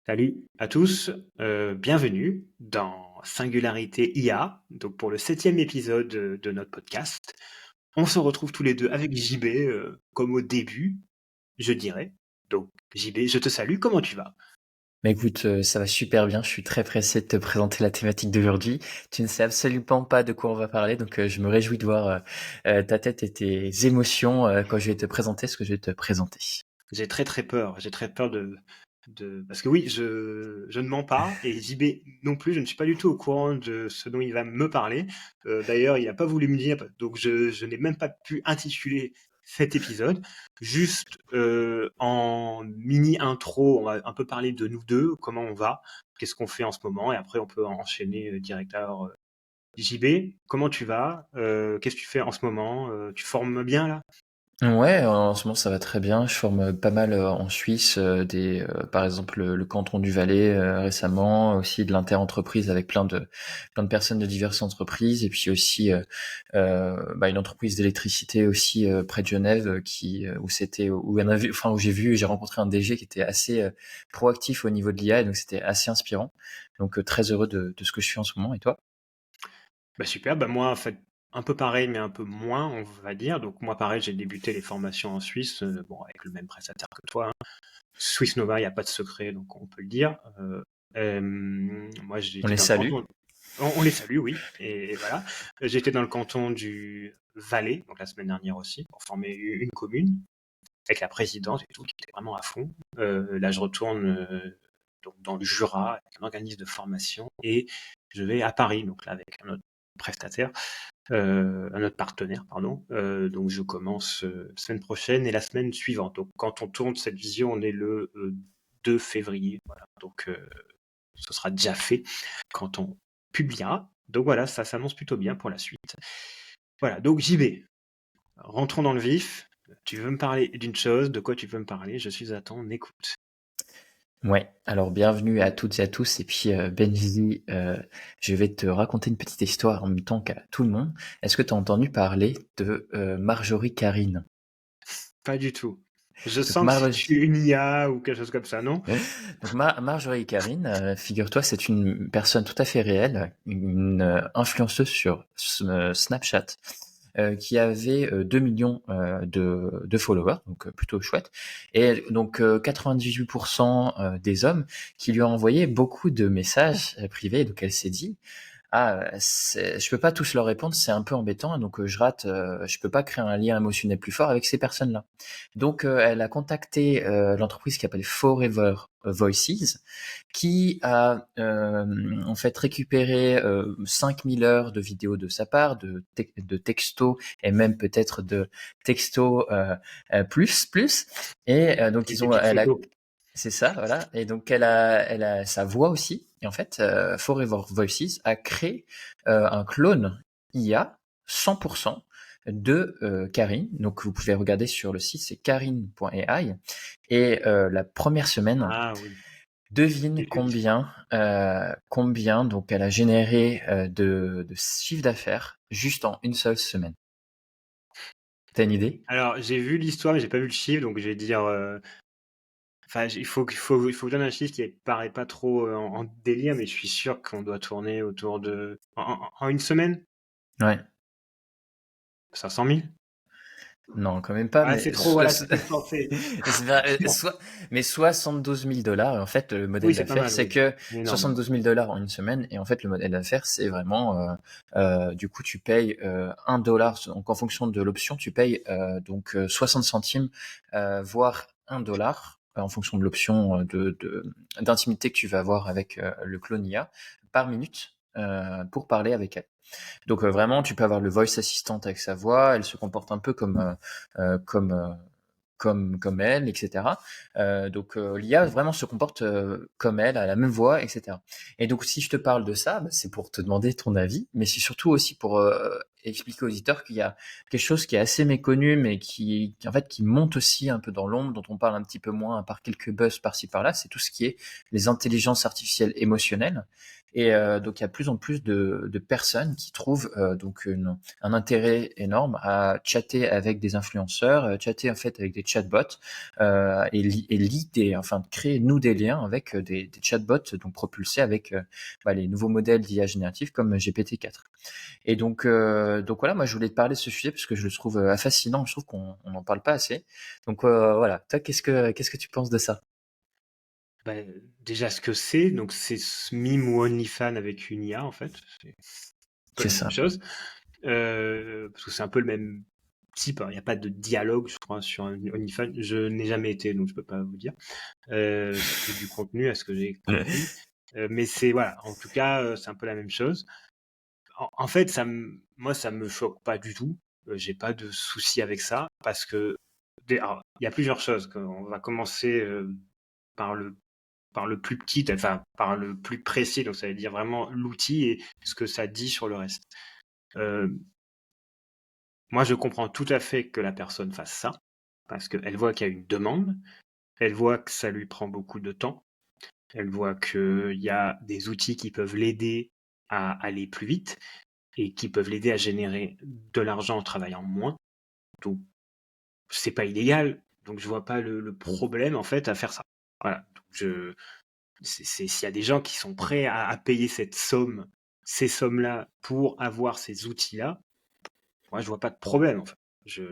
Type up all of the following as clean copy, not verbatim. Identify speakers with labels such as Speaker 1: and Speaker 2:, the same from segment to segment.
Speaker 1: Salut à tous, bienvenue dans Singularité IA, donc pour le 7e épisode de notre podcast. On se retrouve tous les deux avec JB, comme au début, je dirais. Donc JB, je te salue, comment tu vas?
Speaker 2: Mais écoute, ça va super bien. Je suis très pressé de te présenter la thématique d'aujourd'hui. Tu ne sais absolument pas de quoi on va parler, donc je me réjouis de voir ta tête et tes émotions quand je vais te présenter ce que je vais te présenter.
Speaker 1: J'ai très peur parce que oui, je ne mens pas, et JB non plus, je ne suis pas du tout au courant de ce dont il va me parler. D'ailleurs, il n'a pas voulu me dire, donc je n'ai même pas pu intituler cet épisode. Juste en mini intro, on va un peu parler de nous deux, comment on va, qu'est-ce qu'on fait en ce moment, et après on peut enchaîner direct. Alors, JB, comment tu vas? Qu'est-ce que tu fais en ce moment? Tu formes bien là?
Speaker 2: Ouais, en ce moment ça va très bien. Je forme pas mal en Suisse, par exemple le canton du Valais récemment, aussi de l'inter-entreprise avec plein de personnes de diverses entreprises, et puis aussi une entreprise d'électricité aussi près de Genève où j'ai rencontré un DG qui était assez proactif au niveau de l'IA, et donc c'était assez inspirant. Donc très heureux de ce que je fais en ce moment. Et toi?
Speaker 1: Bah super, bah moi en fait un peu pareil mais un peu moins on va dire. Donc moi pareil j'ai débuté les formations en Suisse, bon avec le même prestataire que toi, hein. Swiss Nova, il n'y a pas de secret donc on peut le dire. Moi
Speaker 2: On
Speaker 1: j'étais
Speaker 2: les
Speaker 1: dans le
Speaker 2: salue.
Speaker 1: canton, on les salue oui, et voilà. J'étais dans le canton du Valais donc la semaine dernière aussi pour former une commune avec la présidente et tout qui était vraiment à fond. Là je retourne donc dans le Jura avec un organisme de formation, et je vais à Paris donc là avec un autre prestataire, à notre partenaire, pardon. Donc je commence semaine prochaine et la semaine suivante. Donc quand on tourne cette vision, on est le 2 février. Voilà. Donc ce sera déjà fait quand on publiera. Donc voilà, ça s'annonce plutôt bien pour la suite. Voilà, donc JB, rentrons dans le vif. Tu veux me parler d'une chose, de quoi tu veux me parler? Je suis à ton écoute.
Speaker 2: Ouais, alors bienvenue à toutes et à tous. Et puis Benji, je vais te raconter une petite histoire en même temps qu'à tout le monde. Est-ce que tu as entendu parler de Marjorie Carine?
Speaker 1: Pas du tout. Je
Speaker 2: Donc
Speaker 1: sens que c'est
Speaker 2: Marjorie,
Speaker 1: une IA ou quelque chose comme ça, non?
Speaker 2: Marjorie Carine, figure-toi, c'est une personne tout à fait réelle, une influenceuse sur Snapchat, qui avait 2 millions de followers, donc plutôt chouette. Et donc 98% des hommes qui lui ont envoyé beaucoup de messages privés. Donc elle s'est dit, je peux pas tous leur répondre, c'est un peu embêtant, donc je peux pas créer un lien émotionnel plus fort avec ces personnes-là. Donc elle a contacté l'entreprise qui s'appelle Forever Voices, qui a en fait récupéré 5000 heures de vidéos de sa part, de textos, et même peut-être de textos plus. Et donc
Speaker 1: Avec des petites photos.
Speaker 2: c'est ça, voilà. Et donc elle a sa voix aussi. Et en fait, Forever Voices a créé un clone IA 100% de Karine. Donc vous pouvez regarder sur le site, c'est karine.ai. Et la première semaine,
Speaker 1: Ah oui.
Speaker 2: devine
Speaker 1: Et tu-
Speaker 2: combien donc elle a généré de chiffre d'affaires juste en une seule semaine. T'as une idée?
Speaker 1: Alors, j'ai vu l'histoire, mais j'ai pas vu le chiffre, donc je vais dire. Enfin, il faut que je donne un chiffre qui paraît pas trop en délire, mais je suis sûr qu'on doit tourner autour de. En une semaine?
Speaker 2: Ouais.
Speaker 1: 500 000?
Speaker 2: Non, quand même pas,
Speaker 1: Ah, c'est trop, voilà, c'était forcé.
Speaker 2: mais 72 000 dollars. En fait, le
Speaker 1: Oui,
Speaker 2: modèle
Speaker 1: c'est pas
Speaker 2: d'affaires,
Speaker 1: mal,
Speaker 2: c'est
Speaker 1: oui.
Speaker 2: que
Speaker 1: Énorme.
Speaker 2: 72 000 dollars en une semaine. Et en fait, le modèle d'affaires, c'est vraiment, du coup, tu payes 1 dollar. Donc, en fonction de l'option, tu payes 60 centimes, voire 1 dollar, en fonction de l'option d'intimité que tu vas avoir avec le clone IA par minute pour parler avec elle. Donc vraiment, tu peux avoir le voice assistant avec sa voix, elle se comporte un peu euh, comme euh, comme elle, etc. L'IA vraiment se comporte comme elle, a la même voix, etc. Et donc si je te parle de ça, bah, c'est pour te demander ton avis, mais c'est surtout aussi pour expliquer aux auditeurs qu'il y a quelque chose qui est assez méconnu, mais en fait, qui monte aussi un peu dans l'ombre, dont on parle un petit peu moins, à part quelques buzz par-ci par-là, c'est tout ce qui est les intelligences artificielles émotionnelles. Et donc, il y a de plus en plus de personnes qui trouvent donc un intérêt énorme à chatter avec des influenceurs, chatter en fait avec des chatbots, enfin créer nous des liens avec des chatbots donc propulsés avec les nouveaux modèles d'IA générative comme GPT-4. Et donc voilà, moi je voulais te parler de ce sujet parce que je le trouve fascinant, je trouve qu'on n'en parle pas assez. Donc voilà, toi qu'est-ce que tu penses de ça?
Speaker 1: Bah, déjà, ce que c'est, donc c'est ce mime ou OnlyFans avec une IA, en fait. C'est un peu
Speaker 2: C'est
Speaker 1: la même
Speaker 2: ça.
Speaker 1: chose. Parce que c'est un peu le même type, hein. Il n'y a pas de dialogue, je crois, sur un OnlyFans. Je n'ai jamais été, donc je peux pas vous dire. C'est plus du contenu, à ce que j'ai compris. Mais c'est, voilà, en tout cas, c'est un peu la même chose. En fait, moi, ça me choque pas du tout. J'ai pas de souci avec ça, parce que alors, il y a plusieurs choses. On va commencer par le plus petit, enfin par le plus précis, donc ça veut dire vraiment l'outil et ce que ça dit sur le reste. Euh, Moi, je comprends tout à fait que la personne fasse ça, parce qu'elle voit qu'il y a une demande, elle voit que ça lui prend beaucoup de temps, elle voit qu'il y a des outils qui peuvent l'aider à aller plus vite et qui peuvent l'aider à générer de l'argent en travaillant moins. Donc, c'est pas illégal, donc je vois pas le problème en fait à faire ça. Voilà. Donc, s'il y a des gens qui sont prêts à payer ces sommes-là pour avoir ces outils-là, moi je vois pas de problème en fait.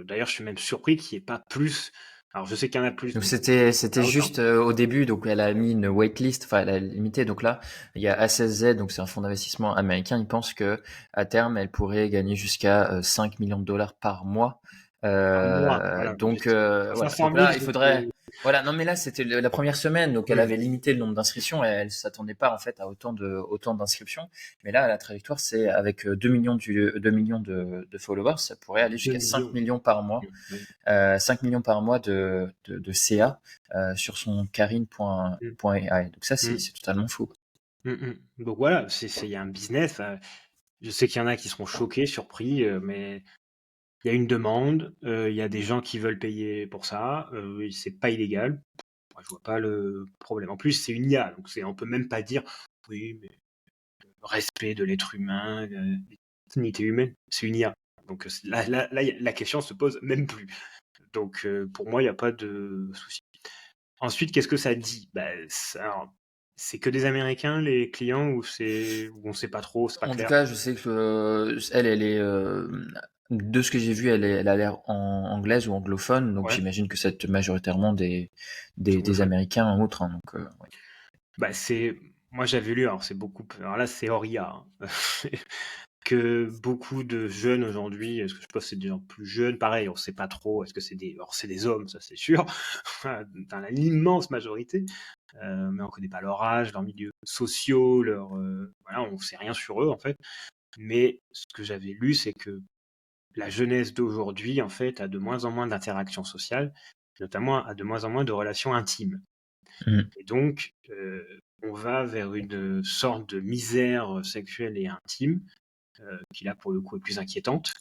Speaker 1: D'ailleurs, je suis même surpris qu'il n'y ait pas plus. Alors je sais qu'il y en a plus,
Speaker 2: Donc
Speaker 1: donc
Speaker 2: c'était
Speaker 1: pas autant.
Speaker 2: juste au début, donc elle a mis une waitlist, enfin elle a limité. Donc là, il y a A16Z, donc c'est un fonds d'investissement américain. Il pense que à terme, elle pourrait gagner jusqu'à 5 millions de dollars par mois.
Speaker 1: Par mois, voilà.
Speaker 2: Voilà.
Speaker 1: 500
Speaker 2: Donc
Speaker 1: 000,
Speaker 2: là, il faudrait. Voilà. Non, mais là, c'était la première semaine, donc elle
Speaker 1: Hmm.
Speaker 2: avait limité le nombre d'inscriptions. Et elle s'attendait pas en fait à autant d'inscriptions. Mais là, la trajectoire, c'est avec 2 millions 2 millions de followers, ça pourrait aller
Speaker 1: 2
Speaker 2: jusqu'à 5
Speaker 1: millions.
Speaker 2: millions par mois.
Speaker 1: Oui.
Speaker 2: 5 millions par mois de CA sur son
Speaker 1: Hmm.
Speaker 2: Karine.ai. Donc ça,
Speaker 1: Hmm.
Speaker 2: c'est totalement fou.
Speaker 1: Donc voilà, il y a un business. Je sais qu'il y en a qui seront choqués, surpris, mais il y a une demande, il y a des gens qui veulent payer pour ça, c'est pas illégal. Moi, je vois pas le problème. En plus, c'est une IA, donc on peut même pas dire oui, mais respect de l'être humain, dignité humaine, c'est une IA. Donc là, la question se pose même plus. Donc pour moi, il n'y a pas de souci. Ensuite, qu'est-ce que ça dit? Alors, c'est que des Américains, les clients, ou on sait pas trop, c'est pas
Speaker 2: En tout
Speaker 1: clair.
Speaker 2: cas, je sais que elle est de ce que j'ai vu, elle a l'air anglaise ou anglophone, donc
Speaker 1: Ouais,
Speaker 2: j'imagine que c'est majoritairement
Speaker 1: c'est
Speaker 2: des
Speaker 1: anglophone.
Speaker 2: Américains en outre, hein, donc ouais.
Speaker 1: Moi j'avais lu, alors là c'est hors IA, hein, que beaucoup de jeunes aujourd'hui, est-ce que je pense que c'est des gens plus jeunes, pareil, on sait pas trop, est-ce que alors c'est des hommes, ça c'est sûr, dans l'immense majorité, mais on connaît pas leur âge, leur milieu sociaux, voilà, on sait rien sur eux en fait. Mais ce que j'avais lu, c'est que la jeunesse d'aujourd'hui, en fait, a de moins en moins d'interactions sociales, notamment a de moins en moins de relations intimes.
Speaker 2: Mhm.
Speaker 1: Et donc, on va vers une sorte de misère sexuelle et intime, qui là, pour le coup, est plus inquiétante,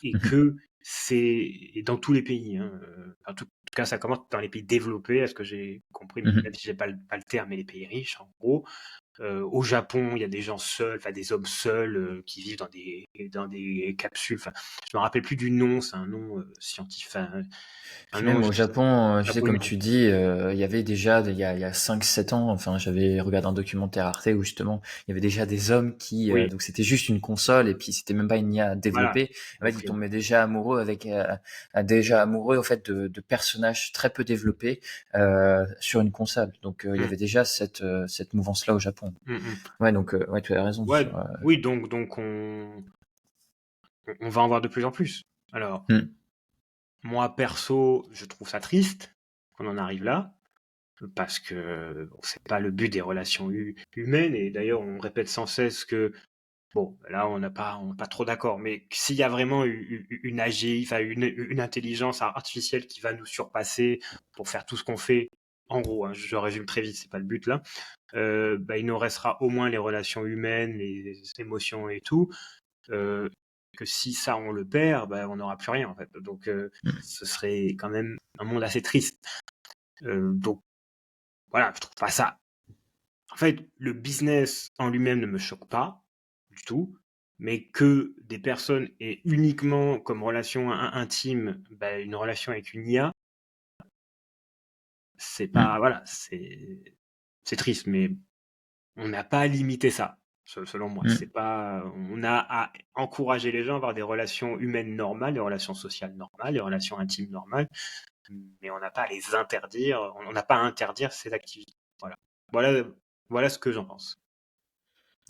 Speaker 1: et
Speaker 2: Mhm.
Speaker 1: que et dans tous les pays, hein, en tout cas, ça commence dans les pays développés, à ce que j'ai compris,
Speaker 2: Mhm.
Speaker 1: même si j'ai pas le terme, mais les pays riches, en gros. Au Japon, il y a des gens seuls, enfin des hommes seuls qui vivent dans des capsules. Enfin, je me rappelle plus du nom, c'est un nom scientifique, un
Speaker 2: Puis
Speaker 1: nom
Speaker 2: même au Japon, tu sais, comme
Speaker 1: japonais.
Speaker 2: tu dis, il y avait déjà, il y a 5-7 ans, enfin, j'avais regardé un documentaire Arte où justement, il y avait déjà des hommes qui,
Speaker 1: Oui,
Speaker 2: donc c'était juste une console et puis c'était même pas une IA
Speaker 1: voilà.
Speaker 2: développée. En fait,
Speaker 1: Donc,
Speaker 2: ils tombaient déjà amoureux déjà amoureux, en fait, de personnages très peu développés, sur une console. Donc, il y
Speaker 1: mm,
Speaker 2: avait déjà cette mouvance-là au Japon.
Speaker 1: mm, mm.
Speaker 2: Ouais, donc, ouais, tu as raison
Speaker 1: Ouais,
Speaker 2: sur,
Speaker 1: oui, donc on va en voir de plus en plus. Alors,
Speaker 2: hmm.
Speaker 1: moi perso, je trouve ça triste qu'on en arrive là, parce que bon, c'est pas le but des relations humaines, et d'ailleurs on répète sans cesse que bon, là on n'est pas trop d'accord, mais s'il y a vraiment une AGI, enfin une intelligence artificielle qui va nous surpasser pour faire tout ce qu'on fait, en gros, hein, je résume très vite, c'est pas le but là, il nous restera au moins les relations humaines, les émotions et tout. Euh, que si ça on le perd, bah, on n'aura plus rien en fait. Donc ce serait quand même un monde assez triste. Donc voilà, je trouve pas ça. En fait, le business en lui-même ne me choque pas du tout, mais que des personnes aient uniquement comme relation intime bah, une relation avec une IA, c'est pas voilà, c'est triste, mais on n'a pas à limiter ça, selon moi. C'est pas, on a à encourager les gens à avoir des relations humaines normales, des relations sociales normales, des relations intimes normales, mais on n'a pas à les interdire, on n'a pas à interdire ces activités. Voilà. Voilà, voilà ce que j'en pense.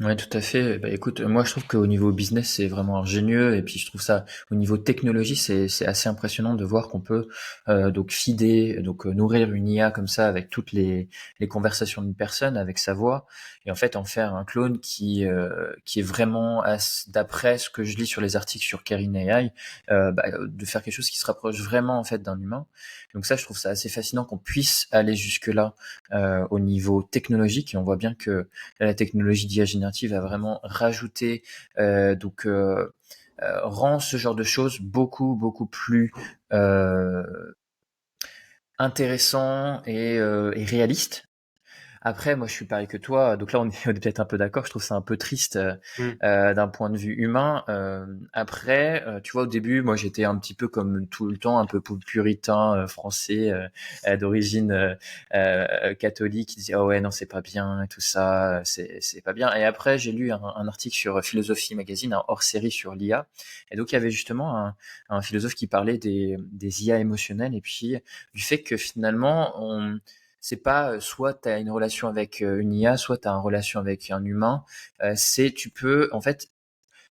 Speaker 2: Ouais, tout à fait. Bah, écoute, moi je trouve qu'au niveau business c'est vraiment ingénieux et puis je trouve ça au niveau technologie c'est assez impressionnant de voir qu'on peut donc feeder donc nourrir une IA comme ça avec toutes les conversations d'une personne avec sa voix et en fait en faire un clone qui est vraiment d'après ce que je lis sur les articles sur Kerin AI de faire quelque chose qui se rapproche vraiment en fait d'un humain. Donc ça je trouve ça assez fascinant qu'on puisse aller jusque là au niveau technologique et on voit bien que la technologie d'IA générative a vraiment rajouté rend ce genre de choses beaucoup plus intéressant et réaliste. Après, moi, je suis pareil que toi. Donc là, on est peut-être un peu d'accord. Je trouve ça un peu triste
Speaker 1: Mm.
Speaker 2: d'un point de vue humain. Après, tu vois, au début, moi, j'étais un petit peu comme tout le temps, un peu puritain français d'origine catholique, qui disait oh ouais non c'est pas bien et tout ça, c'est pas bien. Et après, j'ai lu un article sur Philosophie Magazine, un hors-série sur l'IA. Et donc il y avait justement un philosophe qui parlait des IA émotionnelles et puis du fait que finalement c'est pas soit tu as une relation avec une IA, soit tu as une relation avec un humain.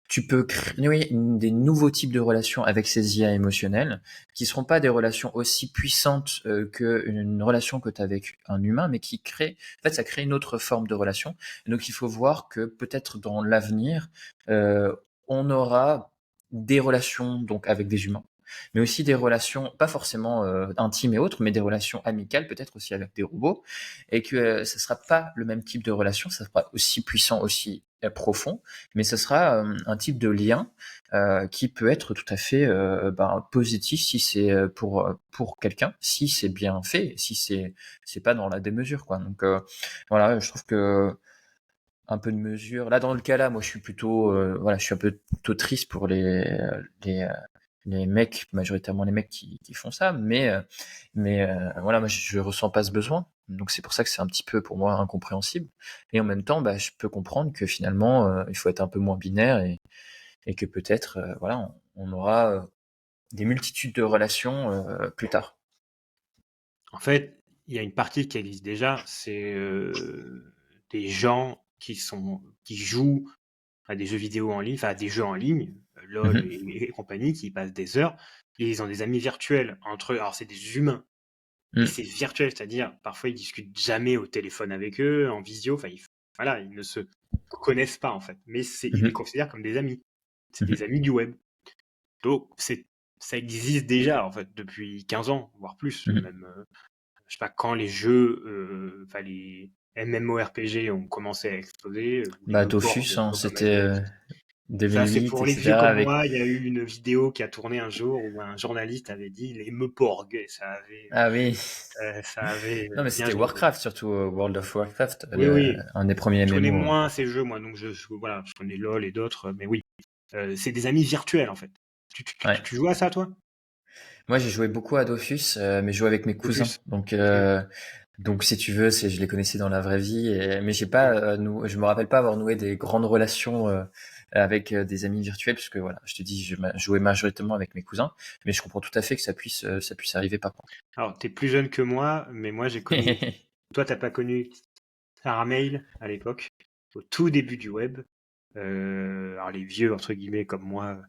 Speaker 2: Tu peux créer des nouveaux types de relations avec ces IA émotionnelles qui seront pas des relations aussi puissantes qu'une relation que tu as avec un humain, mais ça crée une autre forme de relation. Et donc il faut voir que peut-être dans l'avenir, on aura des relations donc avec des humains, mais aussi des relations pas forcément intimes et autres, mais des relations amicales peut-être aussi avec des robots, et que ça sera pas le même type de relation, ça sera aussi puissant, aussi profond, mais ce sera un type de lien qui peut être tout à fait positif si c'est pour quelqu'un, si c'est bien fait, si c'est pas dans la démesure quoi. Donc voilà, je trouve que un peu de mesure. Là dans le cas là, moi je suis plutôt je suis un peu plutôt triste pour les mecs, majoritairement les mecs qui font ça, mais voilà, moi je ressens pas ce besoin. Donc c'est pour ça que c'est un petit peu pour moi incompréhensible. Et en même temps, je peux comprendre que finalement il faut être un peu moins binaire et que peut-être voilà, on aura des multitudes de relations plus tard.
Speaker 1: En fait, il y a une partie qui existe déjà, c'est des gens qui jouent à des jeux vidéo en ligne, enfin à des jeux en ligne, LOL
Speaker 2: Mhm.
Speaker 1: et compagnie, qui passent des heures, et ils ont des amis virtuels entre eux. Alors c'est des humains, mais
Speaker 2: Mhm.
Speaker 1: c'est virtuel, c'est-à-dire parfois ils discutent jamais au téléphone avec eux, en visio, enfin voilà, ils ne se connaissent pas en fait, mais ils les
Speaker 2: Mhm.
Speaker 1: considèrent comme des amis. C'est des
Speaker 2: Mhm.
Speaker 1: amis du web. Donc ça existe déjà en fait depuis 15 ans, voire plus
Speaker 2: Mhm.
Speaker 1: même. Je sais pas quand les jeux, enfin les MMORPG ont commencé à exploser, ou les
Speaker 2: Dofus,
Speaker 1: e-porgs
Speaker 2: hein,
Speaker 1: comme
Speaker 2: c'était
Speaker 1: Apex. Ça, c'est
Speaker 2: 2008,
Speaker 1: pour les vieux
Speaker 2: etc.
Speaker 1: comme
Speaker 2: avec
Speaker 1: moi. Il y a eu une vidéo qui a tourné un jour où un journaliste avait dit les e-porgs, et
Speaker 2: ah oui.
Speaker 1: ça avait
Speaker 2: Non, mais
Speaker 1: bien
Speaker 2: c'était
Speaker 1: germé.
Speaker 2: Warcraft, surtout World of Warcraft,
Speaker 1: Oui, oui.
Speaker 2: un des premiers
Speaker 1: Je connais
Speaker 2: MMO.
Speaker 1: moins ces jeux, moi, donc voilà, je connais LoL et d'autres, mais oui. C'est des amis virtuels, en fait.
Speaker 2: Ouais.
Speaker 1: Tu joues à ça, toi?
Speaker 2: Moi, j'ai joué beaucoup à Dofus, mais je jouais avec mes cousins.
Speaker 1: Dofus. Hmm.
Speaker 2: Donc si tu veux, je les connaissais dans la vraie vie, mais j'ai pas,
Speaker 1: Hmm.
Speaker 2: je me rappelle pas avoir noué des grandes relations avec des amis virtuels, puisque voilà, je te dis, jouais majoritairement avec mes cousins, mais je comprends tout à fait que ça puisse arriver par contre.
Speaker 1: Alors, t'es plus jeune que moi, mais moi, j'ai connu. Toi, t'as pas connu Sarah Mail à l'époque, au tout début du web. Alors les vieux entre guillemets comme moi,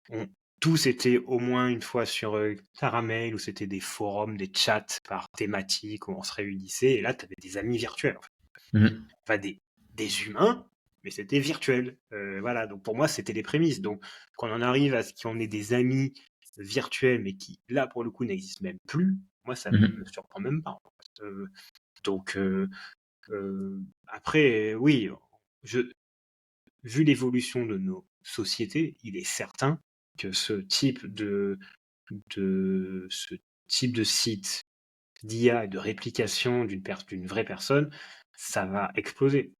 Speaker 1: ont tous été au moins une fois sur Caramel, où c'était des forums, des chats par thématique où on se réunissait, et là tu avais des amis virtuels en fait.
Speaker 2: Mhm.
Speaker 1: Enfin des humains, mais c'était virtuel. Voilà, donc pour moi c'était les prémices. Donc quand on en arrive à ce qu'on ait des amis virtuels, mais qui là pour le coup n'existent même plus, moi ça me
Speaker 2: Mhm.
Speaker 1: surprend même pas. En fait. Donc après, oui, je, vu l'évolution de nos société, il est certain que ce type de site d'IA et de réplication d'une vraie personne, ça va exploser.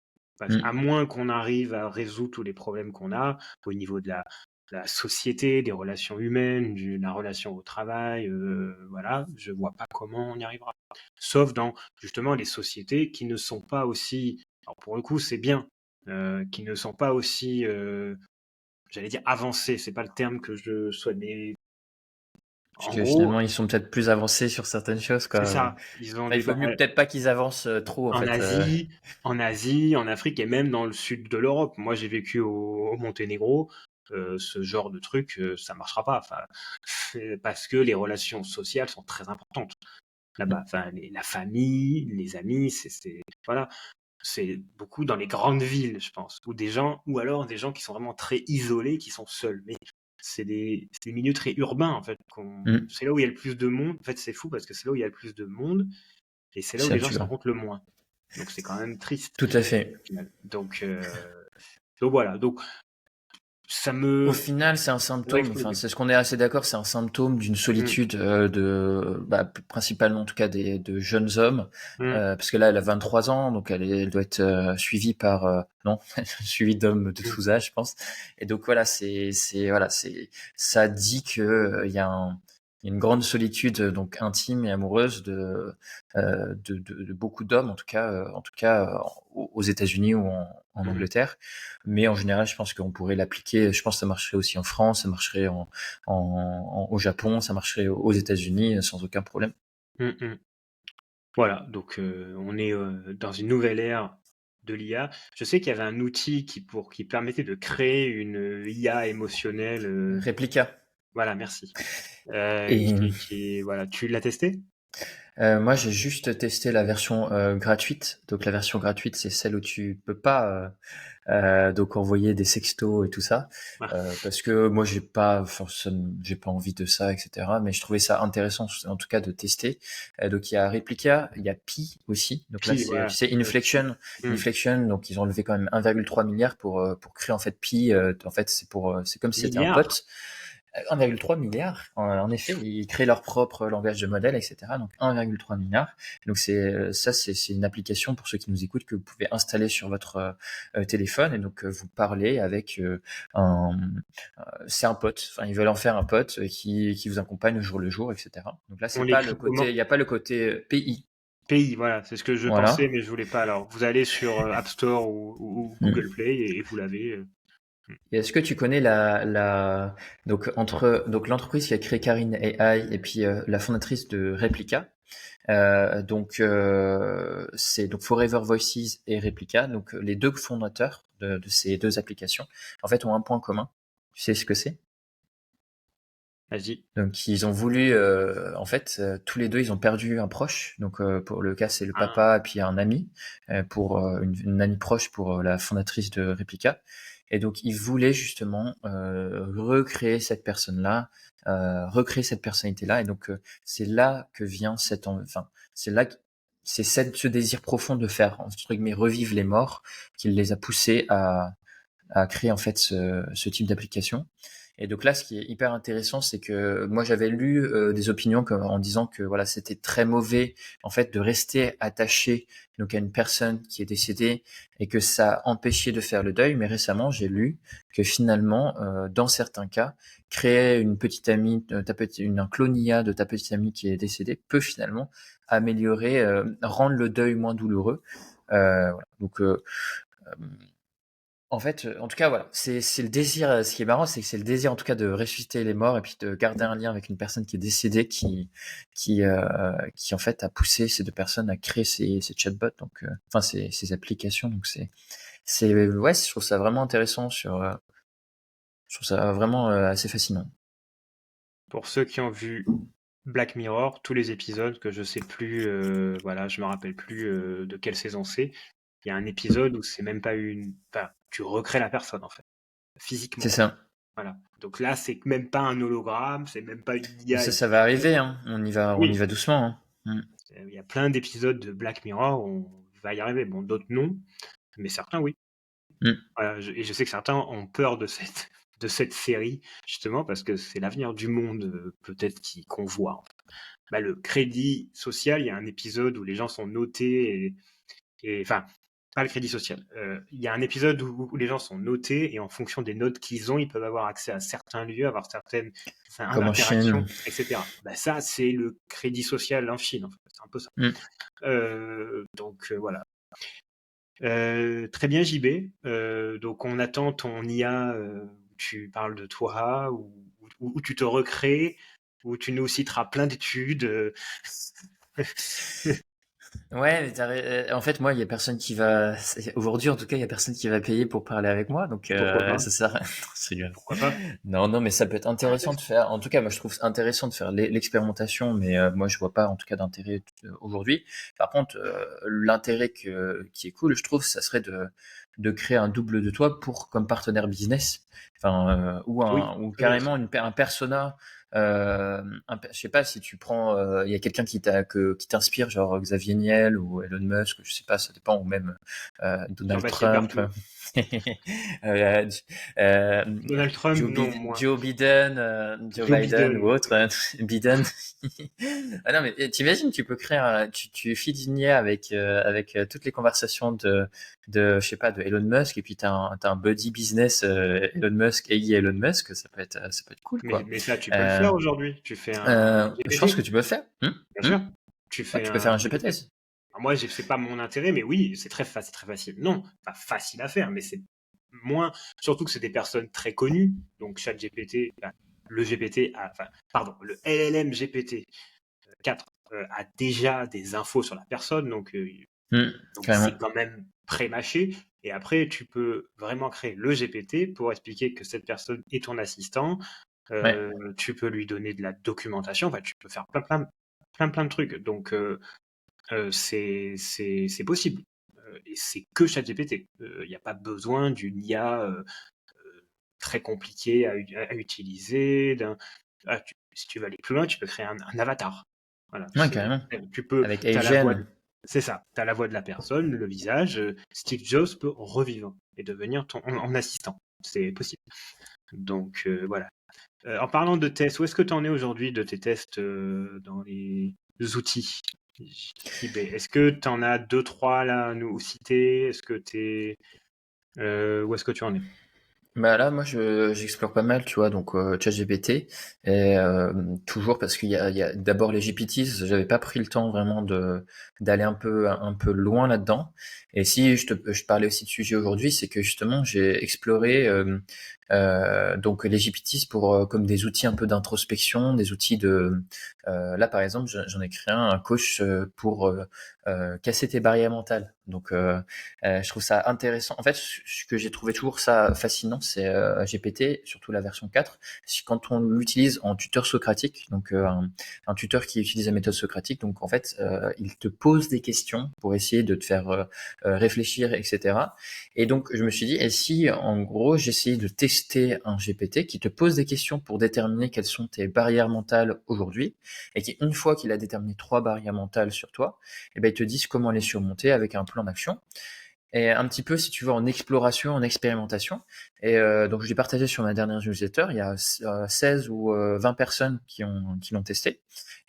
Speaker 1: À moins qu'on arrive à résoudre tous les problèmes qu'on a au niveau de la société, des relations humaines, de la relation au travail, voilà, je vois pas comment on y arrivera. Sauf dans justement les sociétés qui ne sont pas aussi, alors pour le coup c'est bien, qui ne sont pas aussi, j'allais dire avancées, c'est pas le terme que je souhaite, mais
Speaker 2: Parce
Speaker 1: en
Speaker 2: que
Speaker 1: gros,
Speaker 2: finalement, ils sont peut-être plus avancés sur certaines choses,
Speaker 1: c'est
Speaker 2: quoi.
Speaker 1: ça. Ils ont
Speaker 2: Enfin, il
Speaker 1: des
Speaker 2: faut mieux peut-être pas qu'ils avancent trop, en
Speaker 1: en
Speaker 2: fait.
Speaker 1: Asie, en Afrique et même dans le sud de l'Europe. Moi, j'ai vécu au Monténégro. Ce genre de truc, ça marchera pas. Enfin, parce que les relations sociales sont très importantes là-bas. Enfin, la famille, les amis, voilà. C'est beaucoup dans les grandes villes, je pense, ou alors des gens qui sont vraiment très isolés, qui sont seuls. Mais c'est des milieux très urbains, en fait.
Speaker 2: Mm.
Speaker 1: C'est là où il y a le plus de monde. En fait, c'est fou parce que c'est là où il y a le plus de monde et c'est là où
Speaker 2: Ça
Speaker 1: les gens se
Speaker 2: tue.
Speaker 1: rencontrent le moins. Donc c'est quand même triste
Speaker 2: Tout à fait.
Speaker 1: au final. Donc voilà. Donc ça
Speaker 2: Au
Speaker 1: me
Speaker 2: final, c'est un
Speaker 1: ça va
Speaker 2: symptôme, enfin,
Speaker 1: exploser.
Speaker 2: c'est ce qu'on est assez d'accord, c'est un symptôme d'une
Speaker 1: Mm,
Speaker 2: solitude principalement en tout cas de jeunes hommes,
Speaker 1: mm,
Speaker 2: parce que là, elle a 23 ans, donc elle doit être suivie par, non, suivie d'hommes de
Speaker 1: mm,
Speaker 2: tous âges, je pense. Et donc voilà, voilà, ça dit que il y a une grande solitude donc intime et amoureuse de beaucoup d'hommes, en tout cas aux États-Unis ou en
Speaker 1: mm,
Speaker 2: Angleterre. Mais en général, je pense qu'on pourrait l'appliquer. Je pense que ça marcherait aussi en France, ça marcherait au Japon, ça marcherait aux États-Unis sans aucun problème.
Speaker 1: mm, mm. Voilà. Donc on est dans une nouvelle ère de l'IA. Je sais qu'il y avait un outil qui permettait de créer une IA émotionnelle.
Speaker 2: Réplica.
Speaker 1: Voilà, merci.
Speaker 2: Et
Speaker 1: Voilà, tu l'as testé?
Speaker 2: moi, j'ai juste testé la version gratuite. Donc la version gratuite, c'est celle où tu peux pas donc envoyer des sextos et tout ça,
Speaker 1: Ah,
Speaker 2: parce que moi j'ai pas envie de ça, etc. Mais je trouvais ça intéressant, en tout cas, de tester. Donc il y a Replica, il y a Pi aussi. Donc là,
Speaker 1: puis
Speaker 2: c'est,
Speaker 1: voilà.
Speaker 2: tu sais,
Speaker 1: Mm.
Speaker 2: Inflection. Donc ils ont levé quand même 1,3 milliard pour créer en fait Pi. En fait, c'est comme si c'était un
Speaker 1: Milliards.
Speaker 2: pote. 1,3 milliard. En effet, ils créent leur propre langage de modèle, etc. Donc 1,3 milliard. Donc c'est une application pour ceux qui nous écoutent que vous pouvez installer sur votre téléphone et donc vous parlez avec un c'est un pote. Enfin, ils veulent en faire un pote qui vous accompagne au jour le jour, etc. Donc là,
Speaker 1: On
Speaker 2: c'est pas le
Speaker 1: l'écrit
Speaker 2: côté,
Speaker 1: comment?
Speaker 2: il n'y a pas le côté pays.
Speaker 1: Pays, voilà, c'est ce que je pensais,
Speaker 2: Voilà.
Speaker 1: mais je voulais pas. Alors, vous allez sur App Store ou Google
Speaker 2: Mm.
Speaker 1: Play et vous l'avez.
Speaker 2: Et est-ce que tu connais donc l'entreprise qui a créé Karine AI et puis la fondatrice de Replica? C'est donc Forever Voices et Replica. Donc les deux fondateurs de ces deux applications, en fait, ont un point commun. Tu sais ce que c'est?
Speaker 1: Vas-y.
Speaker 2: Donc ils ont voulu, en fait, tous les deux, ils ont perdu un proche. Donc pour le cas, c'est le
Speaker 1: Ah,
Speaker 2: papa et puis un ami, pour une amie proche pour la fondatrice de Replica. Et donc ils voulaient justement recréer cette personne-là, recréer cette personnalité-là. Et donc c'est là que vient enfin c'est là que ce désir profond de faire entre guillemets revivre les morts qui les a poussés à créer en fait ce type d'application. Et donc là, ce qui est hyper intéressant, c'est que moi j'avais lu des opinions en disant que voilà, c'était très mauvais en fait de rester attaché donc à une personne qui est décédée et que ça empêchait de faire le deuil. Mais récemment, j'ai lu que finalement, dans certains cas, créer une petite amie, un clone IA de ta petite amie qui est décédée peut finalement améliorer, rendre le deuil moins douloureux. Voilà. Donc en fait, en tout cas, voilà, c'est le désir. Ce qui est marrant, c'est que c'est le désir, en tout cas, de ressusciter les morts et puis de garder un lien avec une personne qui est décédée, qui en fait a poussé ces deux personnes à créer ces chatbots, donc, enfin ces applications. Donc ouais, je trouve ça vraiment intéressant je trouve ça vraiment assez fascinant.
Speaker 1: pour ceux qui ont vu Black Mirror, tous les épisodes que je sais plus, voilà, je me rappelle plus de quelle saison c'est. Il y a un épisode où c'est même pas enfin, tu recrées la personne en fait,
Speaker 2: C'est
Speaker 1: physiquement.
Speaker 2: ça.
Speaker 1: Voilà. Donc là, c'est même pas un hologramme, c'est même pas une
Speaker 2: Mais
Speaker 1: IA
Speaker 2: ça va
Speaker 1: extraterrestre.
Speaker 2: arriver, hein. On y
Speaker 1: Oui,
Speaker 2: va doucement, hein.
Speaker 1: il y a plein d'épisodes de Black Mirror où on va y arriver. Bon, d'autres non, mais certains oui.
Speaker 2: Mm.
Speaker 1: Voilà, et je sais que certains ont peur de de cette série, justement, parce que c'est l'avenir du monde, peut-être, qu'on voit. En fait. Bah, le crédit social, il y a un épisode où les gens sont notés enfin, pas le crédit social. Il y a un épisode où les gens sont notés et en fonction des notes qu'ils ont, ils peuvent avoir accès à certains lieux, avoir certaines
Speaker 2: Comme en
Speaker 1: interactions,
Speaker 2: Chine.
Speaker 1: etc. Bah, ça, c'est le crédit social en Chine, en fait. C'est un peu ça.
Speaker 2: Mm.
Speaker 1: Donc, voilà. Très bien, JB. Donc, on attend ton IA où tu parles de toi, où tu te recrées, où tu nous citeras plein d'études.
Speaker 2: Ouais, mais en fait, moi, il y a personne qui va. Aujourd'hui, en tout cas, il y a personne qui va payer pour parler avec moi, donc
Speaker 1: Pourquoi pas?
Speaker 2: ça sert. C'est grave.
Speaker 1: Pourquoi pas?
Speaker 2: Non, non, mais ça peut être
Speaker 1: Un
Speaker 2: intéressant de
Speaker 1: test.
Speaker 2: faire. En tout cas, moi, je trouve intéressant de faire l'expérimentation, mais moi, je vois pas, en tout cas, d'intérêt aujourd'hui. Par contre, l'intérêt qui est cool, je trouve, ça serait de créer un double de toi pour comme partenaire business, enfin,
Speaker 1: Oui,
Speaker 2: ou
Speaker 1: très bien ça.
Speaker 2: carrément un persona. Je sais pas si tu prends, il y a quelqu'un qui t'inspire, genre Xavier Niel ou Elon Musk, je sais pas, ça dépend, ou même Donald
Speaker 1: Jean-Baptiste
Speaker 2: Trump,
Speaker 1: Berthoud.
Speaker 2: euh, euh,
Speaker 1: Donald Trump, non, moins.
Speaker 2: Joe
Speaker 1: Joe
Speaker 2: Biden ou
Speaker 1: Biden.
Speaker 2: autre, Biden. Ah non, mais t'imagines, tu peux créer tu feeds une IA avec toutes les conversations je sais pas, de Elon Musk, et puis t'as un buddy business Elon Musk et Elon Musk, ça peut être cool, quoi.
Speaker 1: Mais ça, tu peux le
Speaker 2: Euh,
Speaker 1: faire aujourd'hui. Tu fais un
Speaker 2: je pense que
Speaker 1: GPT,
Speaker 2: tu peux le faire.
Speaker 1: bien
Speaker 2: Hmm.
Speaker 1: sûr. Tu
Speaker 2: Ouais,
Speaker 1: fais
Speaker 2: tu peux faire
Speaker 1: un
Speaker 2: un GPT
Speaker 1: GPT.
Speaker 2: aussi.
Speaker 1: Alors moi, c'est pas mon intérêt, mais oui, c'est très facile. Non, pas facile à faire, mais c'est moins. Surtout que c'est des personnes très connues. Donc, ChatGPT, le GPT, pardon, le LLM GPT 4 a déjà des infos sur la personne,
Speaker 2: Hmm,
Speaker 1: donc c'est
Speaker 2: carrément.
Speaker 1: quand même pré-mâché. Et après, tu peux vraiment créer le GPT pour expliquer que cette personne est ton assistant.
Speaker 2: Ouais,
Speaker 1: Tu peux lui donner de la documentation. Enfin, tu peux faire plein de trucs. Donc, c'est possible. Et c'est que ChatGPT. Il n'y a pas besoin d'une IA très compliquée à utiliser. Si tu veux aller plus loin, tu peux créer un avatar. Voilà,
Speaker 2: ouais, carrément. Avec
Speaker 1: t'as la voix,
Speaker 2: Asian.
Speaker 1: c'est ça, tu as la voix de la personne, le visage. Steve Jobs peut revivre et devenir en assistant. C'est possible. Donc, voilà. En parlant de tests, où est-ce que tu en es aujourd'hui de tes tests dans les outils JB? Est-ce que tu en as deux, trois là à nous citer? Est-ce que où est-ce que tu en es?
Speaker 2: Bah là, moi, j'explore pas mal, tu vois, donc ChatGPT, et toujours parce qu'il y a d'abord les GPTs, j'avais pas pris le temps vraiment d'aller un peu loin là-dedans. Et si je parlais aussi de sujet aujourd'hui, c'est que justement, j'ai exploré donc les GPTs pour comme des outils un peu d'introspection, des outils là par exemple, j'en ai créé un coach pour casser tes barrières mentales. Donc je trouve ça intéressant. En fait, ce que j'ai trouvé toujours ça fascinant, c'est GPT, surtout la version 4. Quand on l'utilise en tuteur socratique, donc un tuteur qui utilise la méthode socratique, donc en fait, il te pose des questions pour essayer de te faire réfléchir, etc. Et donc, je me suis dit, et si en gros, j'essayais de tester un GPT qui te pose des questions pour déterminer quelles sont tes barrières mentales aujourd'hui, et qui, une fois qu'il a déterminé 3 barrières mentales sur toi, eh ben, ils te disent comment les surmonter avec un plan d'action. Et un petit peu, si tu veux, en exploration, en expérimentation. Et donc, je l'ai partagé sur ma dernière newsletter. Il y a 16 ou 20 personnes qui l'ont testé.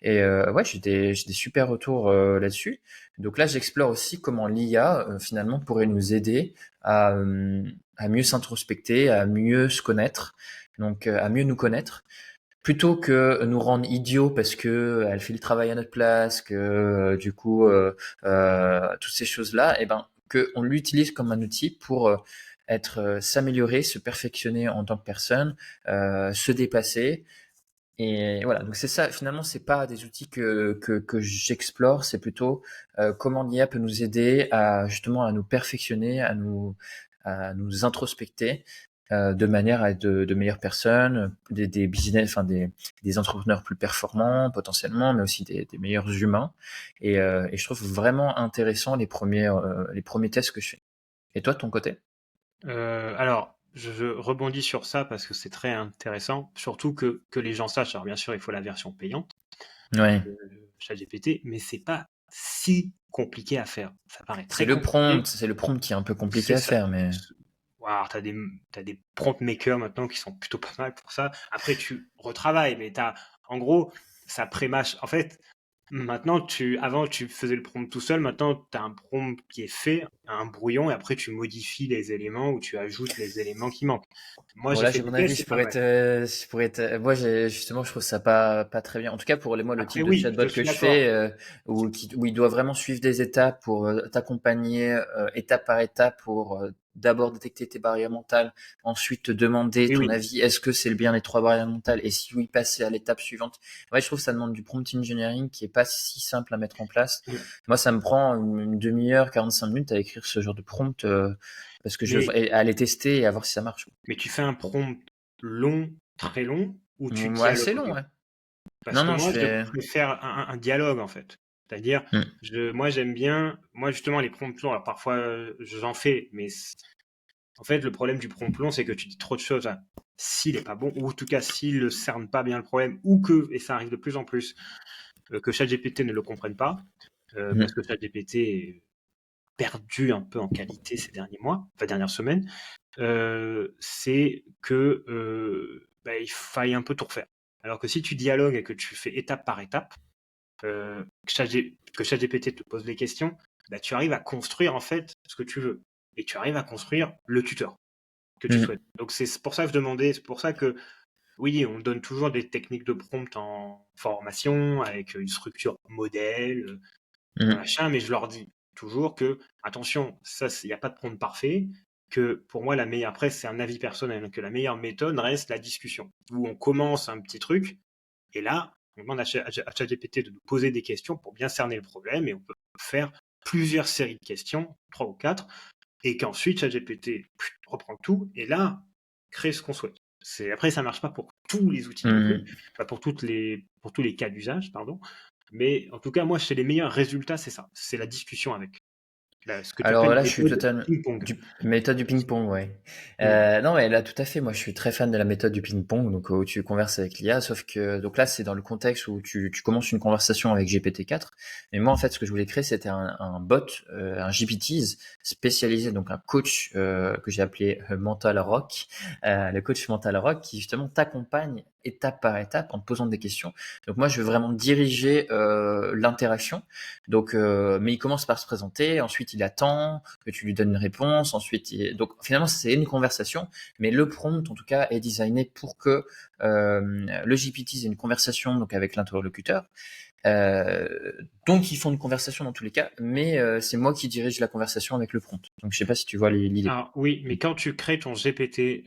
Speaker 2: Et ouais, j'ai des super retours là-dessus. Donc là, j'explore aussi comment l'IA, finalement, pourrait nous aider à mieux s'introspecter, à mieux se connaître, donc à mieux nous connaître plutôt que nous rendre idiots parce que elle fait le travail à notre place, que du coup toutes ces choses-là, et ben que on l'utilise comme un outil pour s'améliorer, se perfectionner en tant que personne, se dépasser. Et voilà, donc c'est ça, finalement, c'est pas des outils que j'explore, c'est plutôt comment l'IA peut nous aider à justement à nous perfectionner, à nous introspecter de manière à être de meilleures personnes, des business, enfin des entrepreneurs plus performants potentiellement, mais aussi des meilleurs humains. Et je trouve vraiment intéressant les premiers tests que je fais. Et toi, de ton côté?
Speaker 1: Alors, je rebondis sur ça parce que c'est très intéressant, surtout que les gens sachent. Alors, bien sûr, il faut la version payante
Speaker 2: Ouais.
Speaker 1: de ChatGPT, mais c'est pas si compliqué à faire. Ça paraît
Speaker 2: C'est
Speaker 1: très
Speaker 2: le prompt,
Speaker 1: compliqué.
Speaker 2: c'est le prompt qui est un peu compliqué
Speaker 1: C'est
Speaker 2: à
Speaker 1: ça.
Speaker 2: faire, mais
Speaker 1: Alors, t'as des prompt makers maintenant qui sont plutôt pas mal pour ça. Après, tu retravailles, mais en gros, ça pré-mâche. En fait, maintenant, avant, tu faisais le prompt tout seul. Maintenant, tu as un prompt qui est fait, un brouillon, et après, tu modifies les éléments ou tu ajoutes les éléments qui manquent. Moi,
Speaker 2: Bon,
Speaker 1: j'ai
Speaker 2: là,
Speaker 1: fait
Speaker 2: j'ai
Speaker 1: des
Speaker 2: mon avis,
Speaker 1: tests, c'est
Speaker 2: je
Speaker 1: pas
Speaker 2: pourrais
Speaker 1: mal.
Speaker 2: être, moi, justement, je trouve ça pas très bien. En tout cas, pour moi, le
Speaker 1: Après,
Speaker 2: type de
Speaker 1: oui, je
Speaker 2: chatbot que
Speaker 1: suis
Speaker 2: je
Speaker 1: d'accord.
Speaker 2: fais, où il doit vraiment suivre des étapes pour t'accompagner étape par étape pour d'abord détecter tes barrières mentales, ensuite te demander
Speaker 1: Oui,
Speaker 2: ton
Speaker 1: oui.
Speaker 2: avis, est-ce que c'est le bien les 3 barrières mentales, et si oui, passer à l'étape suivante. Ouais, je trouve que ça demande du prompt engineering qui est pas si simple à mettre en place. Moi, ça me prend une demi-heure, 45 minutes à écrire ce genre de prompt, parce que je
Speaker 1: Mais,
Speaker 2: veux à les tester et à voir si ça marche.
Speaker 1: mais tu fais un prompt long, très long, ou tu
Speaker 2: Ouais, c'est long,
Speaker 1: dialogues?
Speaker 2: ouais.
Speaker 1: Parce
Speaker 2: Non,
Speaker 1: que
Speaker 2: non, je
Speaker 1: moi, je
Speaker 2: fais.
Speaker 1: préfère un dialogue, en fait. C'est-à-dire,
Speaker 2: Hmm.
Speaker 1: moi, j'aime bien, moi, justement, les prompts longs, alors parfois, j'en fais, mais en fait, le problème du prompt long, c'est que tu dis trop de choses. Hein. S'il est pas bon, ou en tout cas, s'il ne cerne pas bien le problème, ou que, et ça arrive de plus en plus, que ChatGPT ne le comprenne pas,
Speaker 2: Hmm.
Speaker 1: parce que ChatGPT est perdu un peu en qualité ces derniers mois, enfin, dernières semaines, c'est que il faille un peu tout refaire. Alors que si tu dialogues et que tu fais étape par étape, que ChatGPT te pose des questions, bah, tu arrives à construire en fait ce que tu veux. Et tu arrives à construire le tuteur que tu
Speaker 2: Hmm.
Speaker 1: souhaites. Donc c'est pour ça que je demandais, c'est pour ça que oui, on donne toujours des techniques de prompt en formation avec une structure modèle,
Speaker 2: Hmm.
Speaker 1: machin, mais je leur dis toujours que attention, ça, il n'y a pas de prompt parfait, que pour moi, la meilleure, après, c'est un avis personnel, que la meilleure méthode reste la discussion, où on commence un petit truc, et là, on demande à ChatGPT de nous poser des questions pour bien cerner le problème, et on peut faire plusieurs séries de questions, 3 ou 4, et qu'ensuite ChatGPT reprend tout, et là, crée ce qu'on souhaite. Après, ça marche pas pour tous les outils non plus,
Speaker 2: Hmm.
Speaker 1: pas pour pour tous les cas d'usage, pardon, mais en tout cas, moi, chez les meilleurs résultats, c'est ça. C'est la discussion avec. Ce que tu appelles
Speaker 2: Alors là,
Speaker 1: la
Speaker 2: je suis
Speaker 1: méthode
Speaker 2: totalement
Speaker 1: ping-pong.
Speaker 2: méthode du ping-pong, ouais.
Speaker 1: Hmm.
Speaker 2: Non, mais là, tout à fait. Moi, je suis très fan de la méthode du ping-pong, donc où tu converses avec l'IA. Sauf que donc là, c'est dans le contexte où tu commences une conversation avec GPT-4. Mais moi, en fait, ce que je voulais créer, c'était un bot, un GPTs spécialisé, donc un coach que j'ai appelé Mental Rock, le coach Mental Rock, qui justement t'accompagne étape par étape en te posant des questions. Donc moi, je veux vraiment diriger l'interaction. Donc, mais il commence par se présenter, ensuite il attend que tu lui donnes une réponse, donc finalement c'est une conversation, mais le prompt en tout cas est designé pour que le GPT ait une conversation donc avec l'interlocuteur. Euh, donc ils font une conversation dans tous les cas, mais c'est moi qui dirige la conversation avec le prompt. Donc je sais pas si tu vois l'idée.
Speaker 1: Alors oui, mais quand tu crées ton GPT,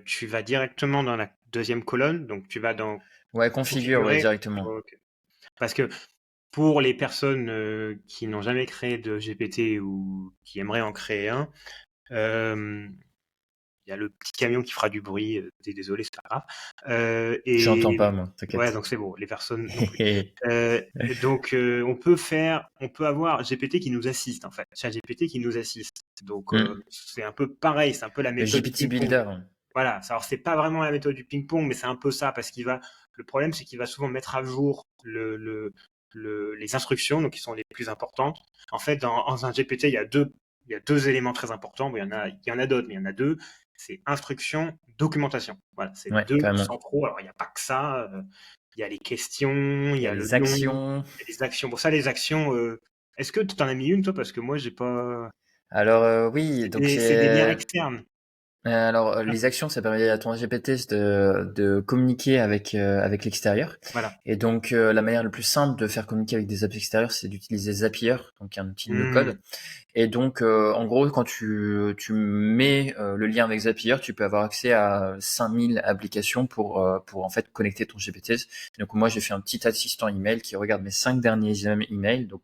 Speaker 1: tu vas directement dans la deuxième colonne, donc tu vas dans
Speaker 2: Ouais, configure, ouais,
Speaker 1: configurer.
Speaker 2: directement.
Speaker 1: Ok. Parce que pour les personnes qui n'ont jamais créé de GPT ou qui aimeraient en créer un, euh, il y a le petit camion qui fera du bruit. Désolé, c'est pas grave.
Speaker 2: J'entends
Speaker 1: Et
Speaker 2: pas moi,
Speaker 1: ouais,
Speaker 2: t'inquiète.
Speaker 1: donc c'est bon, les personnes non plus. Euh, on peut avoir GPT qui nous assiste en fait, ChatGPT qui nous assiste. Donc
Speaker 2: Hmm.
Speaker 1: c'est un peu pareil, c'est un peu la
Speaker 2: Le
Speaker 1: méthode
Speaker 2: GPT
Speaker 1: ping-pong.
Speaker 2: Builder.
Speaker 1: Voilà, alors c'est pas vraiment la méthode du ping-pong, mais c'est un peu ça parce le problème c'est qu'il va souvent mettre à jour les instructions, donc qui sont les plus importantes. En fait, dans un GPT, il y a deux éléments très importants. Bon, il y en a d'autres, mais il y en a deux. C'est instruction, documentation. Voilà, c'est les
Speaker 2: Ouais,
Speaker 1: deux
Speaker 2: carrément.
Speaker 1: centraux. Alors, il n'y a pas que ça. Il y a les questions, il
Speaker 2: Il
Speaker 1: y
Speaker 2: y a
Speaker 1: a le
Speaker 2: les
Speaker 1: nom,
Speaker 2: actions.
Speaker 1: il y a les actions. Bon, ça, les actions, est-ce que tu en as mis une, toi? Parce que moi, j'ai pas.
Speaker 2: Alors oui, donc
Speaker 1: C'est des liens externes.
Speaker 2: les actions, ça permet à ton GPT de communiquer avec l'extérieur.
Speaker 1: Voilà.
Speaker 2: Et donc, la manière la plus simple de faire communiquer avec des apps extérieures, c'est d'utiliser Zapier, donc un outil de
Speaker 1: Hmm.
Speaker 2: no-code. Et donc, en gros, quand tu mets le lien avec Zapier, tu peux avoir accès à 5000 applications pour en fait connecter ton GPT. Donc moi, j'ai fait un petit assistant email qui regarde mes 5 derniers emails. Donc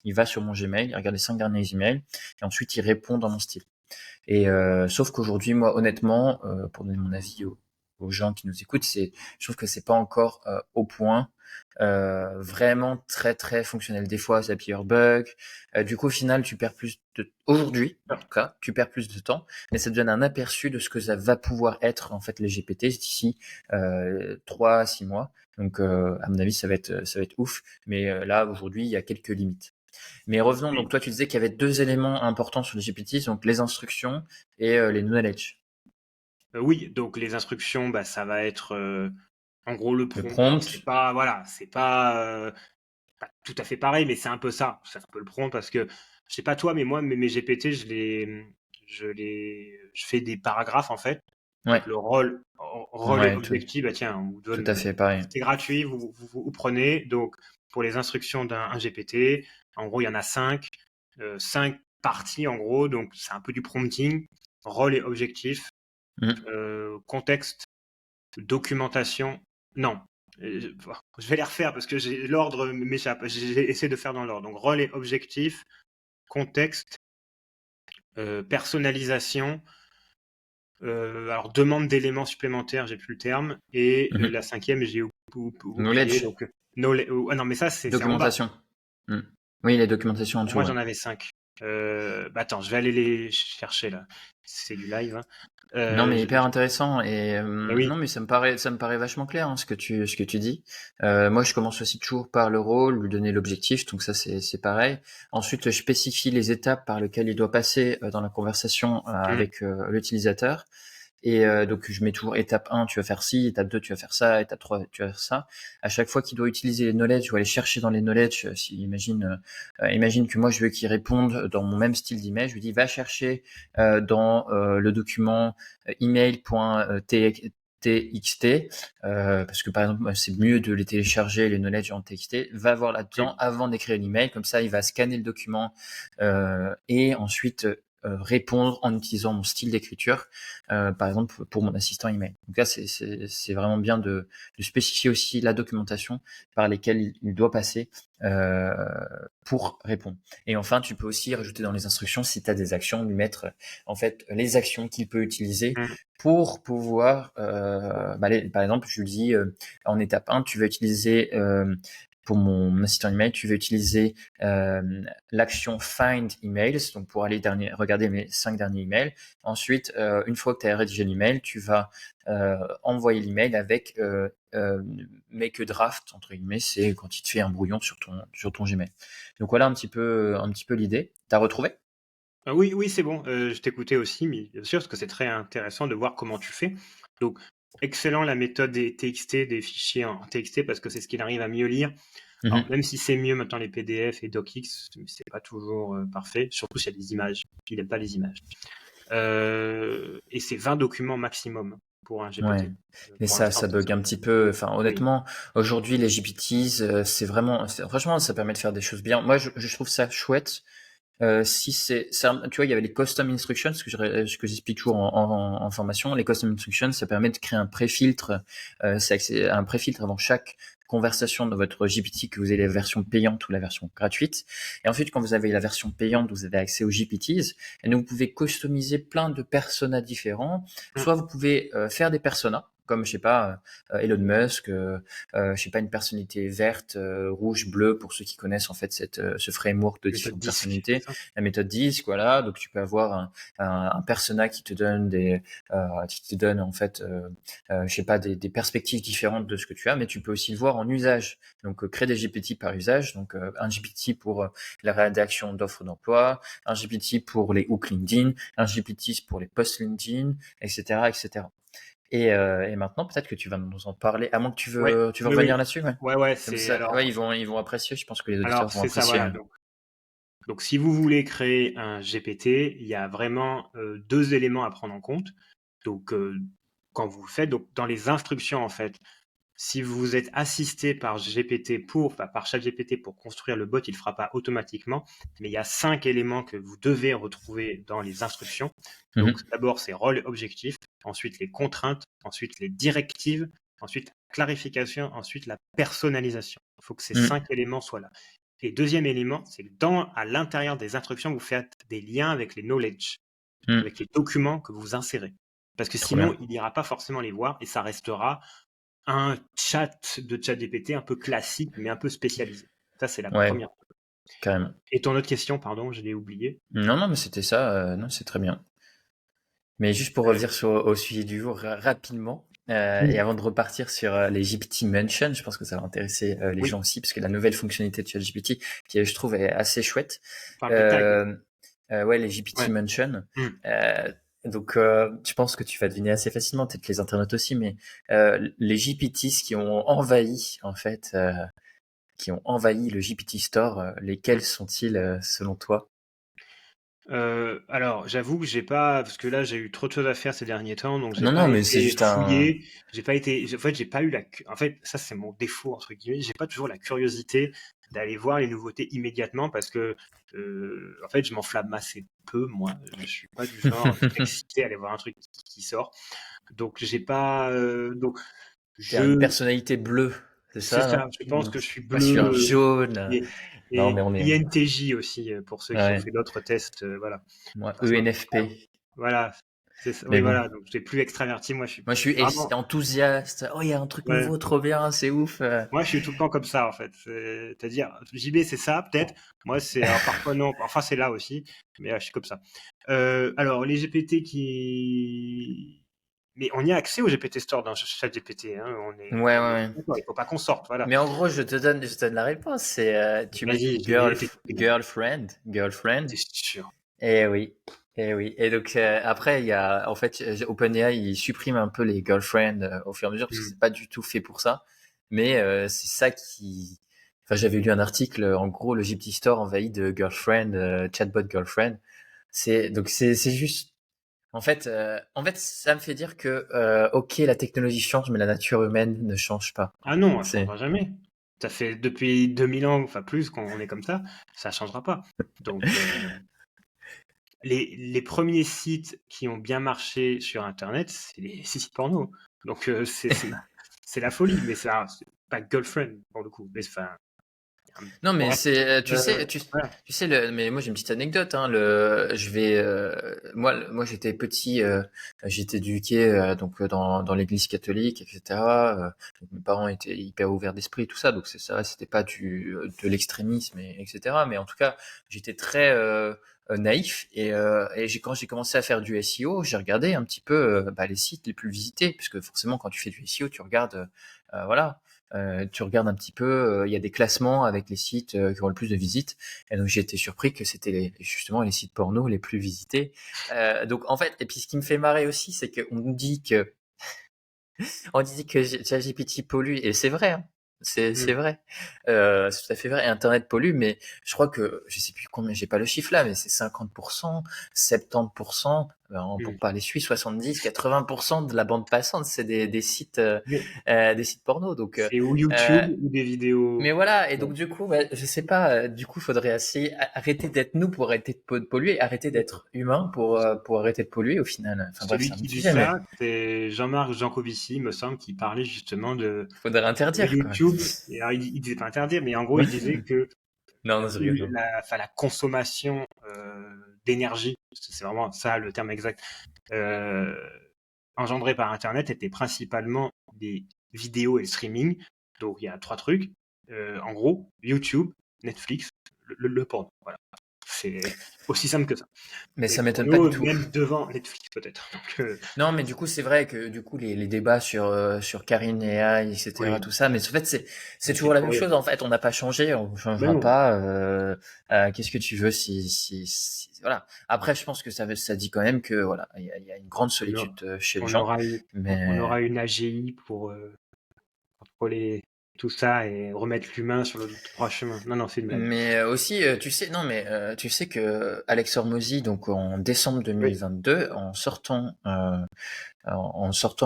Speaker 2: il va sur mon Gmail, il regarde les 5 derniers emails, et ensuite il répond dans mon style. Et sauf qu'aujourd'hui, moi, honnêtement, pour donner mon avis aux gens qui nous écoutent, je trouve que c'est pas encore au point, vraiment très très fonctionnel. Des fois, ça pire bug. Du coup, au final, aujourd'hui, en tout cas, tu perds plus de temps, mais ça te donne un aperçu de ce que ça va pouvoir être en fait les GPT d'ici 3 à 6 mois. Donc, à mon avis, ça va être ouf. Mais là, aujourd'hui, il y a quelques limites. Mais revenons,
Speaker 1: Oui.
Speaker 2: donc toi tu disais qu'il y avait deux éléments importants sur les GPTs, donc les instructions et les knowledge.
Speaker 1: Oui, donc les instructions, bah, ça va être en gros le
Speaker 2: Le
Speaker 1: prompt. Alors c'est
Speaker 2: prompt,
Speaker 1: pas voilà, c'est pas tout à fait pareil, mais c'est un peu ça. C'est un peu le prompt parce que je sais pas toi, mais moi mes GPT, je fais des paragraphes en fait
Speaker 2: ouais,
Speaker 1: avec le rôle et
Speaker 2: ouais, tout,
Speaker 1: objectif. Bah tiens, on vous
Speaker 2: tout
Speaker 1: donne
Speaker 2: à fait pareil.
Speaker 1: c'est gratuit, vous prenez. Donc pour les instructions d'un GPT, en gros il y en a cinq parties en gros. Donc c'est un peu du prompting, rôle et objectif,
Speaker 2: Mhm.
Speaker 1: contexte, documentation. Non. Je vais les refaire parce que l'ordre m'échappe. J'ai essayé de faire dans l'ordre. Donc, rôle et objectif, contexte, personnalisation, alors demande d'éléments supplémentaires, j'ai plus le terme. Et
Speaker 2: Mhm.
Speaker 1: la cinquième, j'ai oublié.
Speaker 2: Knowledge,
Speaker 1: Donc, ah non, mais ça, c'est en bas.
Speaker 2: documentation. Mhm. Oui, les documentations en
Speaker 1: Pour
Speaker 2: dessous,
Speaker 1: moi,
Speaker 2: ouais.
Speaker 1: j'en avais cinq. Bah attends, je vais aller les chercher là. C'est du live, hein.
Speaker 2: Non, mais hyper
Speaker 1: Je-
Speaker 2: intéressant et
Speaker 1: Mais oui.
Speaker 2: non, mais ça me paraît vachement clair hein, ce que tu dis. Moi, je commence aussi toujours par le rôle, lui donner l'objectif, donc ça c'est pareil. Ensuite, je spécifie les étapes par lesquelles il doit passer dans la conversation
Speaker 1: Mm,
Speaker 2: avec l'utilisateur. Et donc je mets toujours étape 1, tu vas faire ci, étape 2, tu vas faire ça, étape 3, tu vas faire ça. À chaque fois qu'il doit utiliser les knowledge ou aller chercher dans les knowledge, imagine que moi je veux qu'il réponde dans mon même style d'email, je lui dis va chercher dans le document email.txt, parce que par exemple c'est mieux de les télécharger les knowledge en TXT, va voir là-dedans
Speaker 1: mm,
Speaker 2: avant d'écrire l'email, comme ça il va scanner le document et ensuite répondre en utilisant mon style d'écriture, par exemple pour mon assistant email. Donc là, c'est vraiment bien de spécifier aussi la documentation par lesquelles il doit passer euh, pour répondre. Et enfin, tu peux aussi rajouter dans les instructions, si tu as des actions, lui mettre en fait les actions qu'il peut utiliser
Speaker 1: mm.
Speaker 2: pour pouvoir, par exemple, je lui dis en étape 1, tu vas utiliser pour mon assistant email, tu vas utiliser l'action Find Emails, donc pour aller regarder mes 5 derniers emails. Ensuite, une fois que tu as rédigé l'email, tu vas envoyer l'email avec make a draft, entre guillemets, c'est quand il te fait un brouillon sur ton Gmail. Donc voilà un petit peu l'idée. T'as retrouvé?
Speaker 1: Ah oui, oui, c'est bon. Je t'écoutais aussi, mais bien sûr, parce que c'est très intéressant de voir comment tu fais. Donc, excellent la méthode des TXT, des fichiers en TXT, parce que c'est ce qu'il arrive à mieux lire. Alors,
Speaker 2: Mhm.
Speaker 1: même si c'est mieux maintenant les PDF et DocX, c'est pas toujours parfait, surtout s'il y a des images. Il n'aime pas les images. Et c'est 20 documents maximum pour un
Speaker 2: Ouais,
Speaker 1: GPT.
Speaker 2: mais
Speaker 1: Pour l'instant,
Speaker 2: ça
Speaker 1: c'est
Speaker 2: bug
Speaker 1: ça.
Speaker 2: un petit peu. Enfin,
Speaker 1: Oui.
Speaker 2: honnêtement, aujourd'hui, les GPTs, franchement, ça permet de faire des choses bien. Moi, je trouve ça chouette. Si tu vois, il y avait les custom instructions, ce que j'explique toujours en formation. Les custom instructions, ça permet de créer un préfiltre, un préfiltre avant chaque conversation de votre GPT, que vous ayez la version payante ou la version gratuite. Et ensuite, quand vous avez la version payante, vous avez accès aux GPTs. Et donc, vous pouvez customiser plein de personas différents.
Speaker 1: Mm.
Speaker 2: Soit vous pouvez faire des personas, comme, je sais pas, Elon Musk, je sais pas, une personnalité verte, rouge, bleue, pour ceux qui connaissent en fait ce framework de
Speaker 1: Méthode
Speaker 2: différentes
Speaker 1: disque,
Speaker 2: personnalités,
Speaker 1: c'est ça?
Speaker 2: la méthode DISC, voilà. Donc tu peux avoir un persona qui te donne en fait, je sais pas, des perspectives différentes de ce que tu as, mais tu peux aussi le voir en usage. Donc créer des GPT par usage, donc un GPT pour la rédaction d'offres d'emploi, un GPT pour les hooks LinkedIn, un GPT pour les posts LinkedIn, etc., etc. Et maintenant, peut-être que tu vas nous en parler, à moins que
Speaker 1: Ouais,
Speaker 2: tu veux
Speaker 1: oui,
Speaker 2: revenir
Speaker 1: oui.
Speaker 2: là-dessus, ouais.
Speaker 1: Ouais, ouais,
Speaker 2: Comme
Speaker 1: c'est
Speaker 2: ça, ouais,
Speaker 1: alors,
Speaker 2: ils vont apprécier. Je pense que les auditeurs
Speaker 1: alors
Speaker 2: vont
Speaker 1: c'est ça,
Speaker 2: apprécier.
Speaker 1: voilà. Donc, si vous voulez créer un GPT, il y a vraiment deux éléments à prendre en compte. Donc, quand vous le faites, donc dans les instructions, en fait, si vous êtes assisté par par ChatGPT pour construire le bot, il ne le fera pas automatiquement. Mais il y a 5 éléments que vous devez retrouver dans les instructions. Donc,
Speaker 2: Mhm.
Speaker 1: d'abord, c'est rôle et objectif. Ensuite, les contraintes. Ensuite, les directives. Ensuite, la clarification. Ensuite, la personnalisation. Il faut que ces
Speaker 2: Mhm.
Speaker 1: 5 éléments soient là. Et deuxième élément, c'est que à l'intérieur des instructions, vous faites des liens avec les knowledge,
Speaker 2: Mhm.
Speaker 1: avec les documents que vous insérez. Parce que
Speaker 2: Trop
Speaker 1: sinon,
Speaker 2: bien.
Speaker 1: il n'ira pas forcément les voir et ça restera un chat de ChatGPT un peu classique, mais un peu spécialisé. Ça, c'est la
Speaker 2: Ouais,
Speaker 1: première.
Speaker 2: carrément.
Speaker 1: Et ton autre question, pardon, je l'ai oublié.
Speaker 2: Non, non, mais c'était ça. Non, c'est très bien. Mais juste pour
Speaker 1: Euh,
Speaker 2: revenir au sujet du jour rapidement. Et
Speaker 1: Oui,
Speaker 2: avant de repartir sur les GPT Mention, je pense que ça va intéresser les
Speaker 1: oui,
Speaker 2: gens aussi, parce que la nouvelle fonctionnalité de ChatGPT, qui je trouve est assez chouette.
Speaker 1: parle des tags.
Speaker 2: Euh, ouais, les GPT
Speaker 1: Ouais.
Speaker 2: Mention.
Speaker 1: Hmm.
Speaker 2: Donc, je pense que tu vas deviner assez facilement, peut-être les internautes aussi, mais les GPTs qui ont envahi, en fait, qui ont envahi le GPT Store, lesquels sont-ils selon toi?
Speaker 1: Alors, j'avoue que j'ai pas, parce que là, j'ai eu trop de choses à faire ces derniers temps, donc j'ai
Speaker 2: Non, non,
Speaker 1: pas
Speaker 2: mais c'est
Speaker 1: été
Speaker 2: juste un.
Speaker 1: fouillé. J'ai pas été, en fait, j'ai pas eu en fait, ça, c'est mon défaut, entre guillemets. J'ai pas toujours la curiosité d'aller voir les nouveautés immédiatement parce que, en fait, je m'enflamme assez peu, moi. Je suis pas du genre excité à aller voir un truc qui sort. Donc, j'ai pas, donc,
Speaker 2: T'es une
Speaker 1: je,
Speaker 2: personnalité bleue, c'est
Speaker 1: c'est
Speaker 2: ça,
Speaker 1: ça,
Speaker 2: non?
Speaker 1: je pense que je suis
Speaker 2: Moi, je suis un
Speaker 1: bleu,
Speaker 2: jaune.
Speaker 1: et,
Speaker 2: Non, mais
Speaker 1: et
Speaker 2: on est.
Speaker 1: INTJ aussi, pour ceux qui ont
Speaker 2: Ouais,
Speaker 1: fait d'autres tests, voilà.
Speaker 2: moi,
Speaker 1: Parce que
Speaker 2: ENFP.
Speaker 1: voilà, c'est ça.
Speaker 2: Mais
Speaker 1: Oui,
Speaker 2: bon.
Speaker 1: voilà. Donc, j'étais plus extraverti. Moi, je suis
Speaker 2: Moi, je suis
Speaker 1: vraiment.
Speaker 2: enthousiaste. Oh, il y a un truc
Speaker 1: Ouais.
Speaker 2: nouveau, trop bien, c'est ouf.
Speaker 1: Moi, je suis tout le temps comme ça, en fait. C'est-à-dire, JB, c'est ça, peut-être. Moi, c'est. Alors, parfois, non. Parfois, c'est là aussi. Mais je suis comme ça. Alors, les GPT qui. Mais on y a accès au GPT Store dans ChatGPT. Hein.
Speaker 2: Ouais, ouais,
Speaker 1: On est
Speaker 2: ouais.
Speaker 1: d'accord. Il faut pas qu'on sorte. Voilà.
Speaker 2: Mais en gros, je te donne la réponse. C'est, tu mets
Speaker 1: Vas-y, j'ai été
Speaker 2: girlfriend.
Speaker 1: t'es sûr.
Speaker 2: Et oui. Et oui. Et donc, après, il y a, en fait, OpenAI, il supprime un peu les girlfriends au fur et à mesure parce que
Speaker 1: Hmm.
Speaker 2: c'est pas du tout fait pour ça. Mais c'est ça qui. Enfin, j'avais lu un article, en gros, le GPT Store envahi de girlfriend, chatbot girlfriend. C'est juste. En fait, ça me fait dire que, ok, la technologie change, mais la nature humaine ne change pas.
Speaker 1: Ah non, ça
Speaker 2: C'est.
Speaker 1: changera jamais. Ça fait depuis 2000 ans, enfin plus, qu'on est comme ça changera pas. Donc, les premiers sites qui ont bien marché sur Internet, c'est les sites porno. Donc, c'est la folie, mais ça, c'est pas girlfriend pour le coup. Mais enfin,
Speaker 2: Non, mais
Speaker 1: bref,
Speaker 2: c'est, tu
Speaker 1: euh,
Speaker 2: sais, tu,
Speaker 1: voilà.
Speaker 2: tu sais, mais moi j'ai une petite anecdote. Hein, moi j'étais petit, j'étais éduqué donc dans l'église catholique, etc. Donc mes parents étaient hyper ouverts d'esprit, tout ça. Donc c'est ça, c'était pas de l'extrémisme, etc. Mais en tout cas, j'étais très naïf et quand j'ai commencé à faire du SEO, j'ai regardé un petit peu les sites les plus visités, puisque forcément quand tu fais du SEO, tu regardes, voilà. Tu regardes un petit peu, il y a des classements avec les sites qui ont le plus de visites. Et donc j'ai été surpris que c'était justement les sites porno les plus visités. Donc en fait, et puis ce qui me fait marrer aussi, c'est qu'on nous dit que ChatGPT pollue, et c'est vrai, hein. C'est
Speaker 1: Hmm,
Speaker 2: vrai. C'est tout à fait vrai. Et Internet pollue, mais je crois que, je sais plus combien, j'ai pas le chiffre là, mais c'est 50%, 70%, pour
Speaker 1: hmm.
Speaker 2: pas les Suisses, 70, 80% de la bande passante, c'est
Speaker 1: Mais
Speaker 2: des sites porno. Donc,
Speaker 1: c'est ou
Speaker 2: euh,
Speaker 1: YouTube ou des vidéos.
Speaker 2: mais voilà, et
Speaker 1: Ouais.
Speaker 2: donc du coup, je sais pas, du coup, faudrait arrêter d'être nous pour arrêter de polluer, arrêter d'être humain pour arrêter de polluer au final. Enfin bref,
Speaker 1: Celui
Speaker 2: c'est un
Speaker 1: qui
Speaker 2: autre
Speaker 1: dit
Speaker 2: sujet, mais
Speaker 1: ça, c'est Jean-Marc Jancovici, me semble, qui parlait justement
Speaker 2: faudrait
Speaker 1: de
Speaker 2: interdire, quoi.
Speaker 1: YouTube. Et alors, il disait pas interdire, mais en gros, il disait que
Speaker 2: Non, non, je rigole, non.
Speaker 1: enfin, la consommation d'énergie, c'est vraiment ça le terme exact, euh, engendrée par Internet était principalement des vidéos et le streaming. Donc il y a trois trucs. En gros, YouTube, Netflix, le porno. Voilà. C'est aussi simple que ça.
Speaker 2: Mais
Speaker 1: Et
Speaker 2: ça
Speaker 1: le
Speaker 2: m'étonne pas du
Speaker 1: porno,
Speaker 2: tout.
Speaker 1: même devant Netflix peut-être. Donc,
Speaker 2: Non, mais du coup, c'est vrai que du coup, les débats sur Karine et AI, etc.,
Speaker 1: oui,
Speaker 2: tout ça, mais en fait, c'est
Speaker 1: c'est
Speaker 2: toujours la même
Speaker 1: pour.
Speaker 2: chose. En fait, on n'a pas changé, on
Speaker 1: Ben
Speaker 2: changera
Speaker 1: non,
Speaker 2: pas. Qu'est-ce que tu veux voilà. Après, je pense que ça dit quand même que voilà, il y a une grande
Speaker 1: on aura,
Speaker 2: solitude chez les
Speaker 1: on
Speaker 2: gens,
Speaker 1: aura, on
Speaker 2: mais
Speaker 1: aura une AGI pour contrôler tout ça et remettre l'humain sur le droit chemin. Non, non, c'est une blague.
Speaker 2: aussi, tu sais, non, mais tu sais que Alex Hormozy, donc en décembre
Speaker 1: Oui.
Speaker 2: 2022, en sortant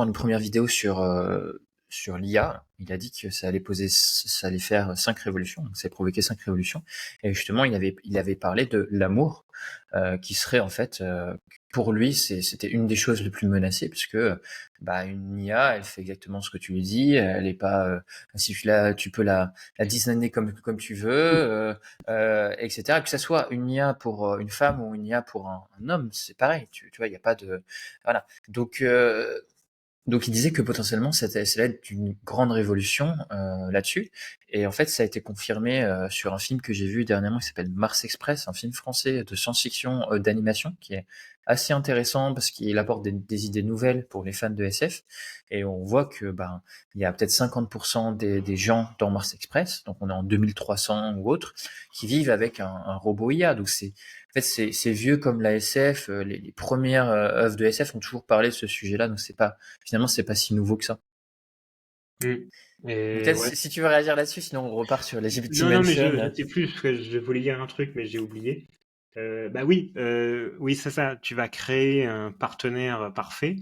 Speaker 2: une première vidéo sur l'IA, il a dit que ça allait faire 5 révolutions, donc ça allait provoquer 5 révolutions. Et justement, il avait parlé de l'amour, qui serait en fait, pour lui, c'était une des choses les plus menacées, puisque une IA, elle fait exactement ce que tu lui dis, elle est pas, si tu peux la designer comme tu veux, etc. Que ça soit une IA pour une femme ou une IA pour un homme, c'est pareil. Tu vois, il n'y a pas de, voilà. Donc Donc il disait que potentiellement ça allait être une grande révolution là-dessus. Et en fait, ça a été confirmé sur un film que j'ai vu dernièrement qui s'appelle Mars Express, un film français de science-fiction d'animation qui est assez intéressant parce qu'il apporte des idées nouvelles pour les fans de SF. Et on voit que il y a peut-être 50% des gens dans Mars Express, donc on est en 2300 ou autre, qui vivent avec un robot IA. Donc en fait, c'est vieux comme la SF. Les premières œuvres de SF ont toujours parlé de ce sujet-là, donc finalement, c'est pas si nouveau que ça.
Speaker 1: Mm.
Speaker 2: Donc
Speaker 1: Et
Speaker 2: peut-être
Speaker 1: ouais.
Speaker 2: si tu veux réagir là-dessus, sinon on repart sur l'LGBT
Speaker 1: Non, non, mais
Speaker 2: Mansion.
Speaker 1: je sais plus, parce que je voulais dire un truc, mais j'ai oublié. Bah oui, oui, c'est ça. Tu vas créer un partenaire parfait.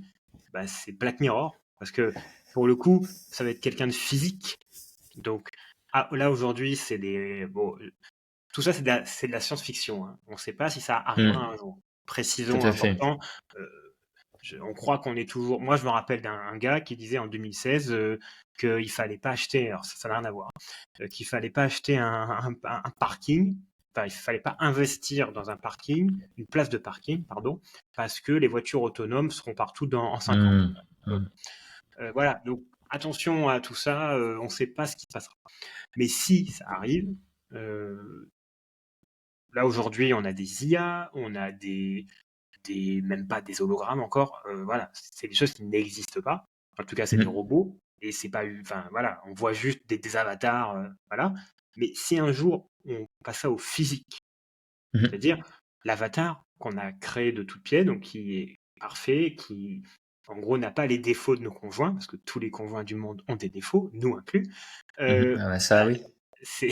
Speaker 1: Bah, c'est Black Mirror, parce que pour le coup, ça va être quelqu'un de physique. Donc, là aujourd'hui, c'est des bon, tout ça, c'est de la science-fiction, hein. On ne sait pas si ça arrivera
Speaker 2: Hmm,
Speaker 1: un jour.
Speaker 2: tout
Speaker 1: Précisons
Speaker 2: à fait.
Speaker 1: important. euh, on croit qu'on est toujours. Moi, je me rappelle d'un gars qui disait en 2016 qu'il fallait pas acheter. Alors ça n'a rien à voir, hein, qu'il fallait pas acheter un parking. Enfin, il fallait pas investir dans un parking, une place de parking, pardon, parce que les voitures autonomes seront partout en 50 ans.
Speaker 2: Hmm,
Speaker 1: Euh,
Speaker 2: hmm,
Speaker 1: voilà. Donc attention à tout ça. On ne sait pas ce qui se passera. Mais si ça arrive, euh, là aujourd'hui, on a des IA, on a même pas des hologrammes encore. Voilà, c'est des choses qui n'existent pas. En tout cas, c'est des
Speaker 2: hmm,
Speaker 1: robots et c'est pas, enfin voilà, on voit juste des avatars, voilà. Mais si un jour on passe ça au physique,
Speaker 2: hmm,
Speaker 1: c'est-à-dire l'avatar qu'on a créé de toutes pièces, donc qui est parfait, qui en gros n'a pas les défauts de nos conjoints, parce que tous les conjoints du monde ont des défauts, nous inclus.
Speaker 2: hmm.
Speaker 1: Euh,
Speaker 2: Ah bah
Speaker 1: bah,
Speaker 2: ça, oui.
Speaker 1: c'est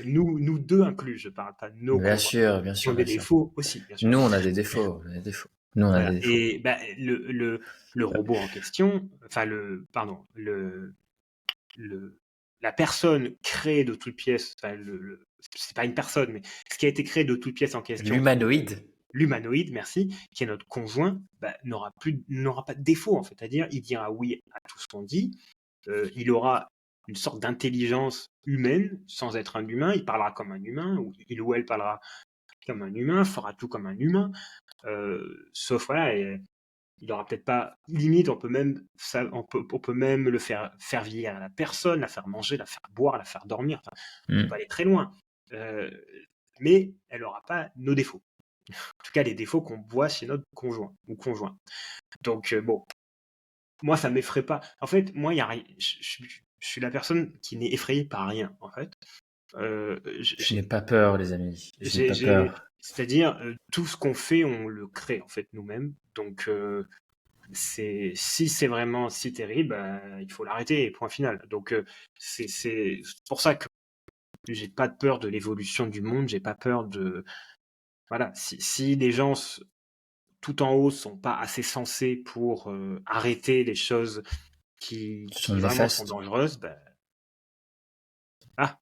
Speaker 1: nous deux inclus, je parle pas de nos
Speaker 2: Bien
Speaker 1: conjoints,
Speaker 2: sûr, bien
Speaker 1: qui ont
Speaker 2: sûr,
Speaker 1: des
Speaker 2: bien sûr.
Speaker 1: défauts aussi, bien sûr.
Speaker 2: Nous, on a des défauts. On a des défauts. Nous, on a des
Speaker 1: Voilà.
Speaker 2: défauts.
Speaker 1: Et bah, le robot en question, enfin pardon, le, la personne créée de toutes pièces, enfin, c'est pas une personne, mais ce qui a été créé de toutes pièces en question, qui est
Speaker 2: L'humanoïde.
Speaker 1: l'humanoïde, merci, qui est notre conjoint, bah, n'aura pas de défaut, en fait. C'est-à-dire, il dira oui à tout ce qu'on dit, il aura une sorte d'intelligence humaine sans être un humain, il parlera comme un humain, ou il ou elle parlera comme un humain, fera tout comme un humain, sauf voilà, il aura peut-être pas limite, on peut même le faire vieillir à la personne, la faire manger, la faire boire, la faire dormir, enfin, on peut
Speaker 2: Hmm,
Speaker 1: aller très loin. Euh, mais elle n'aura pas nos défauts. En tout cas, les défauts qu'on voit chez notre conjoint ou conjoint. Donc bon, moi ça m'effraie pas. En fait, moi il y a rien. Je suis la personne qui n'est effrayée par rien. En fait,
Speaker 2: Je n'ai pas peur, les amis. Je n'ai pas peur.
Speaker 1: c'est-à-dire tout ce qu'on fait, on le crée en fait nous-mêmes. Donc si c'est vraiment si terrible, il faut l'arrêter, point final. Donc c'est pour ça que j'ai pas peur de l'évolution du monde, j'ai pas peur de voilà, si les gens tout en haut sont pas assez sensés pour arrêter les choses
Speaker 2: Ce sont
Speaker 1: qui vraiment sont
Speaker 2: néfastes.
Speaker 1: dangereuses,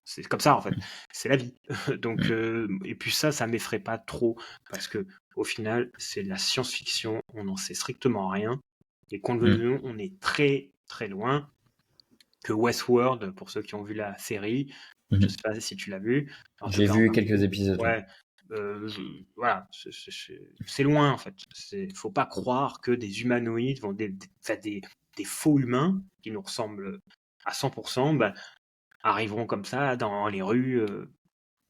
Speaker 1: c'est comme ça en fait, c'est la vie. Donc
Speaker 2: Hmm,
Speaker 1: et puis ça m'effraie pas trop parce que au final c'est de la science-fiction, on n'en sait strictement rien et qu'on le
Speaker 2: hmm,
Speaker 1: veuille ou non, on est très très loin que Westworld, pour ceux qui ont vu la série. Je
Speaker 2: hmm.
Speaker 1: sais pas si tu l'as vu. En tout
Speaker 2: J'ai
Speaker 1: cas,
Speaker 2: vu
Speaker 1: enfin,
Speaker 2: quelques épisodes, oui.
Speaker 1: ouais. Voilà, c'est loin en fait. Faut pas croire que des humanoïdes enfin, des faux humains qui nous ressemblent à 100%, bah, arriveront comme ça dans les rues.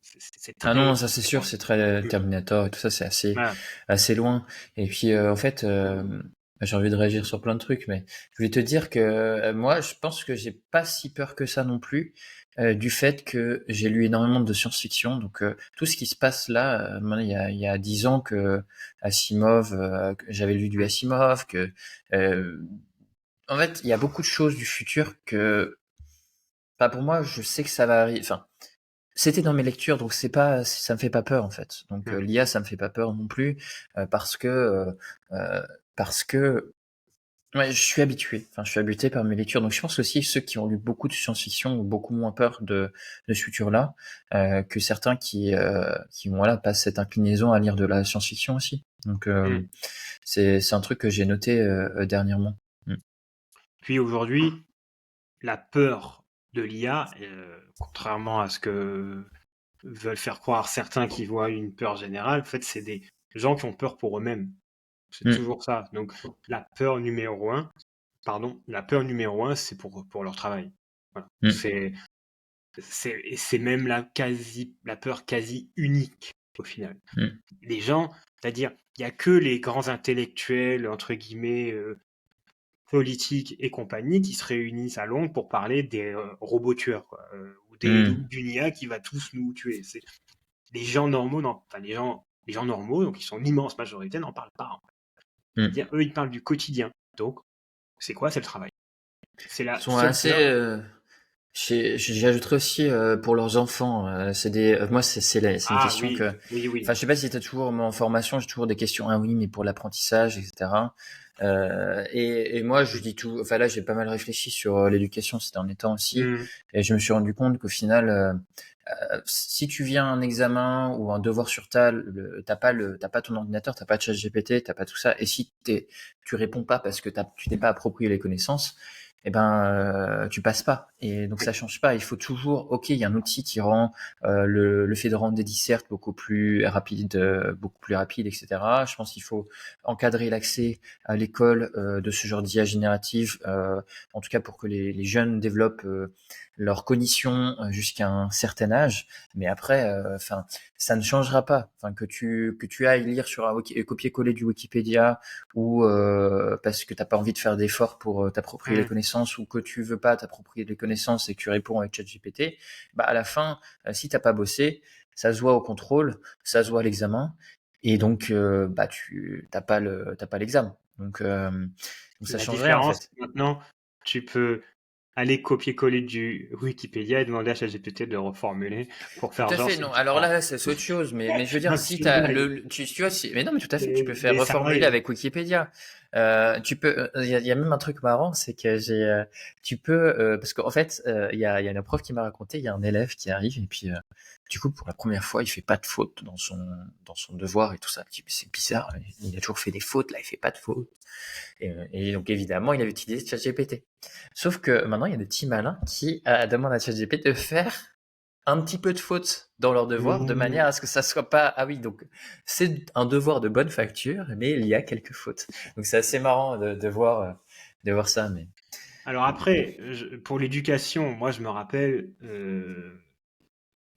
Speaker 1: C'est
Speaker 2: Ah non,
Speaker 1: très,
Speaker 2: ça c'est
Speaker 1: très
Speaker 2: sûr,
Speaker 1: loin.
Speaker 2: c'est très
Speaker 1: Mm.
Speaker 2: Terminator et tout ça, c'est
Speaker 1: Voilà.
Speaker 2: assez loin. Et puis en fait, j'ai envie de réagir sur plein de trucs, mais je voulais te dire que moi, je pense que j'ai pas si peur que ça non plus, du fait que j'ai lu énormément de science-fiction. Donc tout ce qui se passe là, moi, il y a 10 ans que Asimov, que j'avais lu du Asimov, que en fait, il y a beaucoup de choses du futur que, pas pour moi, je sais que ça va arriver. Enfin, c'était dans mes lectures, donc ça me fait pas peur en fait. Donc
Speaker 1: Mm.
Speaker 2: l'IA, ça me fait pas peur non plus euh, parce que ouais, je suis habitué. Enfin, je suis habitué par mes lectures. Donc je pense aussi ceux qui ont lu beaucoup de science-fiction ont beaucoup moins peur de ce futur-là que certains qui voilà passent cette inclinaison à lire de la science-fiction aussi. Donc
Speaker 1: Mm.
Speaker 2: c'est un truc que j'ai noté dernièrement. Mm.
Speaker 1: Puis aujourd'hui, la peur de l'IA, contrairement à ce que veulent faire croire certains qui voient une peur générale, en fait, c'est des gens qui ont peur pour eux-mêmes. C'est toujours ça. Donc, la peur numéro un, c'est pour leur travail. Voilà. C'est même la peur quasi unique au final. Les gens, c'est-à-dire, il n'y a que les grands intellectuels, entre guillemets, politiques et compagnie qui se réunissent à Londres pour parler des robots tueurs, quoi, ou d'une IA qui va tous nous tuer. Les gens normaux, non, enfin, les gens normaux, donc ils sont l'immense majorité, n'en parlent pas. C'est-à-dire, eux, ils parlent du quotidien. Donc, c'est quoi? C'est le travail. C'est la
Speaker 2: Ils sont
Speaker 1: seule
Speaker 2: assez.
Speaker 1: peur.
Speaker 2: J'ajouterais aussi pour leurs enfants. Moi, c'est une
Speaker 1: Ah
Speaker 2: question
Speaker 1: oui,
Speaker 2: que.
Speaker 1: oui.
Speaker 2: Enfin, je sais pas si t'as toujours en formation, j'ai toujours des questions. Ah oui, mais pour l'apprentissage, etc. Et moi, je dis tout. Enfin là, j'ai pas mal réfléchi sur l'éducation ces derniers temps aussi,
Speaker 1: Mmh.
Speaker 2: et je me suis rendu compte qu'au final, si tu viens à un examen ou un devoir sur t'as pas ton ordinateur, t'as pas de ChatGPT, t'as pas tout ça, et si tu réponds pas parce que tu t'es pas approprié les connaissances, eh ben tu passes pas. Et donc ça change pas. Il faut toujours, ok, il y a un outil qui rend le fait de rendre des dissertes beaucoup plus rapide, etc. Je pense qu'il faut encadrer l'accès à l'école de ce genre d'IA générative, en tout cas pour que les jeunes développent leur cognition jusqu'à un certain âge. Mais après, enfin, ça ne changera pas. Enfin, que tu ailles lire sur un copier-coller du Wikipédia, ou parce que t'as pas envie de faire d'efforts pour t'approprier les connaissances, ou que tu veux pas t'approprier les connaissances et que tu réponds avec ChatGPT, bah à la fin, si t'as pas bossé, ça se voit au contrôle, ça se voit à l'examen, et donc bah t'as pas l'examen. Donc ça
Speaker 1: La
Speaker 2: change rien en
Speaker 1: différence,
Speaker 2: fait.
Speaker 1: maintenant, tu peux aller copier-coller du Wikipédia et demander à ChatGPT de le reformuler pour
Speaker 2: Tout
Speaker 1: faire
Speaker 2: à
Speaker 1: genre
Speaker 2: fait,
Speaker 1: c'est
Speaker 2: non. Alors
Speaker 1: différent.
Speaker 2: là, c'est autre chose, mais je veux dire,
Speaker 1: Non,
Speaker 2: si
Speaker 1: c'est une
Speaker 2: t'as
Speaker 1: blague.
Speaker 2: tu vois, mais non, mais tout à fait, tu peux faire
Speaker 1: Mais ça
Speaker 2: reformuler
Speaker 1: arrive.
Speaker 2: avec Wikipédia. Il y a même un truc marrant, c'est que tu peux, parce qu'en fait, il y a une prof qui m'a raconté, il y a un élève qui arrive et puis, du coup, pour la première fois, il fait pas de faute dans son devoir et tout ça. Je dis, mais c'est bizarre, il a toujours fait des fautes, là, il fait pas de faute. Et donc, évidemment, il avait utilisé ChatGPT. Sauf que maintenant, il y a des petits malins qui demandent à ChatGPT de faire un petit peu de faute dans leur devoir, de manière à ce que ça soit pas. Ah oui, donc c'est un devoir de bonne facture, mais il y a quelques fautes. Donc c'est assez marrant de voir ça. Mais
Speaker 1: Alors après, pour l'éducation, moi je me rappelle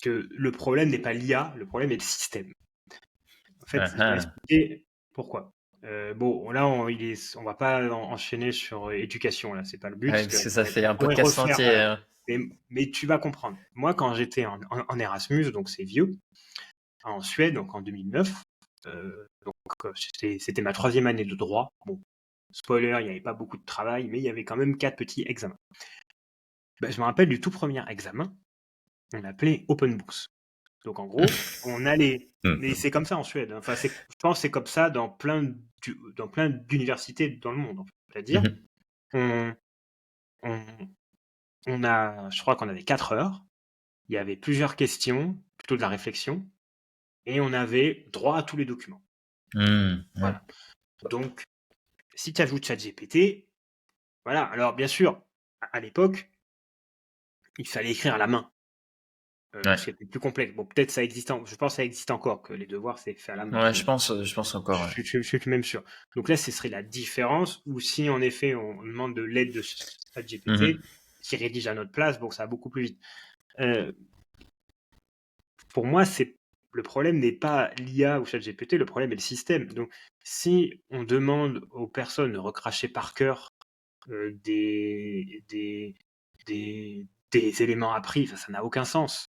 Speaker 1: que le problème n'est pas l'IA, le problème est le système. En fait, je vais expliquer pourquoi. Bon, là, on va pas enchaîner sur éducation, là, c'est pas le but, parce
Speaker 2: parce
Speaker 1: que
Speaker 2: que ça fait
Speaker 1: on
Speaker 2: un
Speaker 1: pourrait
Speaker 2: podcast
Speaker 1: refaire,
Speaker 2: entier.
Speaker 1: voilà. Mais tu vas comprendre. Moi, quand j'étais en Erasmus, donc c'est vieux, en Suède, donc en 2009, donc c'était ma 3e année de droit. Bon, spoiler, il n'y avait pas beaucoup de travail, mais il y avait quand même 4 petits examens. Ben, je me rappelle du tout premier examen, on l'appelait Open Books. Donc en gros, on allait, mais c'est comme ça en Suède, hein. Enfin, je pense que c'est comme ça dans plein d'universités dans le monde, en fait. C'est-à-dire, on, on, je crois qu'on avait 4 heures, il y avait plusieurs questions, plutôt de la réflexion, et on avait droit à tous les documents. Voilà. Donc, si tu ajoutes ChatGPT, voilà. Alors, bien sûr, à l'époque, il fallait écrire à la main. C'était plus complexe. Bon, peut-être ça existe, je pense que ça existe encore, que les devoirs, c'est fait à la main.
Speaker 2: Ouais, je pense encore. Ouais.
Speaker 1: Je suis même sûr. Donc là, ce serait la différence, ou si en effet, on demande de l'aide de ChatGPT, qui rédige à notre place, bon, ça va beaucoup plus vite. Pour moi, le problème n'est pas l'IA ou ChatGPT, le problème est le système. Donc, si on demande aux personnes de recracher par cœur des éléments appris, ça n'a aucun sens.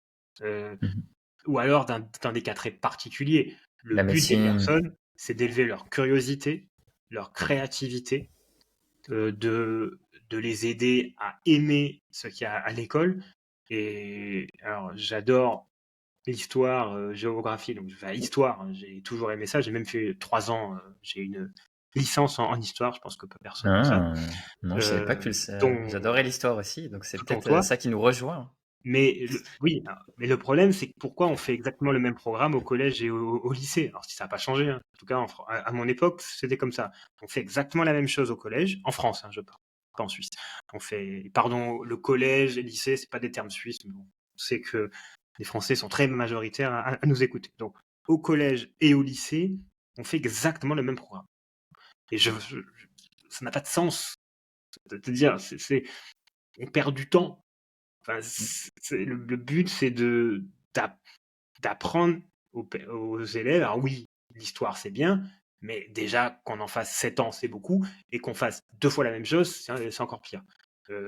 Speaker 1: Ou alors, dans des cas très particuliers, le
Speaker 2: La
Speaker 1: but des
Speaker 2: médecine.
Speaker 1: personnes, c'est d'élever leur curiosité, leur créativité, de les aider à aimer ce qu'il y a à l'école. Et alors, j'adore l'histoire, géographie, donc je fais histoire, hein, j'ai toujours aimé ça, j'ai même fait 3 ans, j'ai une licence en histoire, je pense que personne n'a ça.
Speaker 2: Non, je savais pas que tu le sais.
Speaker 1: Dont,
Speaker 2: J'adorais l'histoire aussi, donc c'est
Speaker 1: tout en
Speaker 2: peut-être
Speaker 1: toi.
Speaker 2: ça qui nous rejoint.
Speaker 1: Mais oui, mais le problème, c'est que pourquoi on fait exactement le même programme au collège et au lycée? Alors, si ça n'a pas changé, hein. En tout cas, à mon époque, c'était comme ça. On fait exactement la même chose au collège, en France, hein, je parle, pas en Suisse. On fait, pardon, le collège et le lycée, c'est pas des termes suisses, mais bon, on sait que les Français sont très majoritaires à nous écouter. Donc, au collège et au lycée, on fait exactement le même programme. Et ça n'a pas de sens de te dire, on perd du temps. Enfin, le but, c'est d'apprendre aux élèves. Alors oui, l'histoire, c'est bien, mais déjà qu'on en fasse 7 ans, c'est beaucoup, et qu'on fasse 2 fois la même chose, c'est encore pire.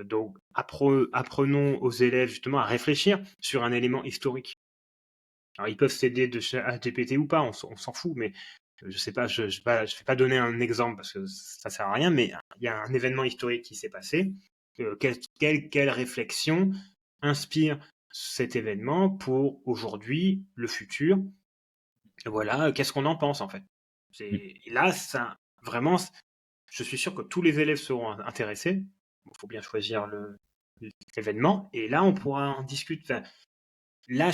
Speaker 1: Donc, apprenons aux élèves justement à réfléchir sur un élément historique. Alors, ils peuvent s'aider de ChatGPT ou pas, on s'en fout, mais je sais pas, je vais pas donner un exemple parce que ça sert à rien, mais il y a un événement historique qui s'est passé. Quelle réflexion inspire cet événement pour aujourd'hui, le futur? Voilà, qu'est-ce qu'on en pense en fait? Et là, ça, vraiment, je suis sûr que tous les élèves seront intéressés. Il faut bien choisir l'événement. Et là, on pourra en discuter. Enfin, là,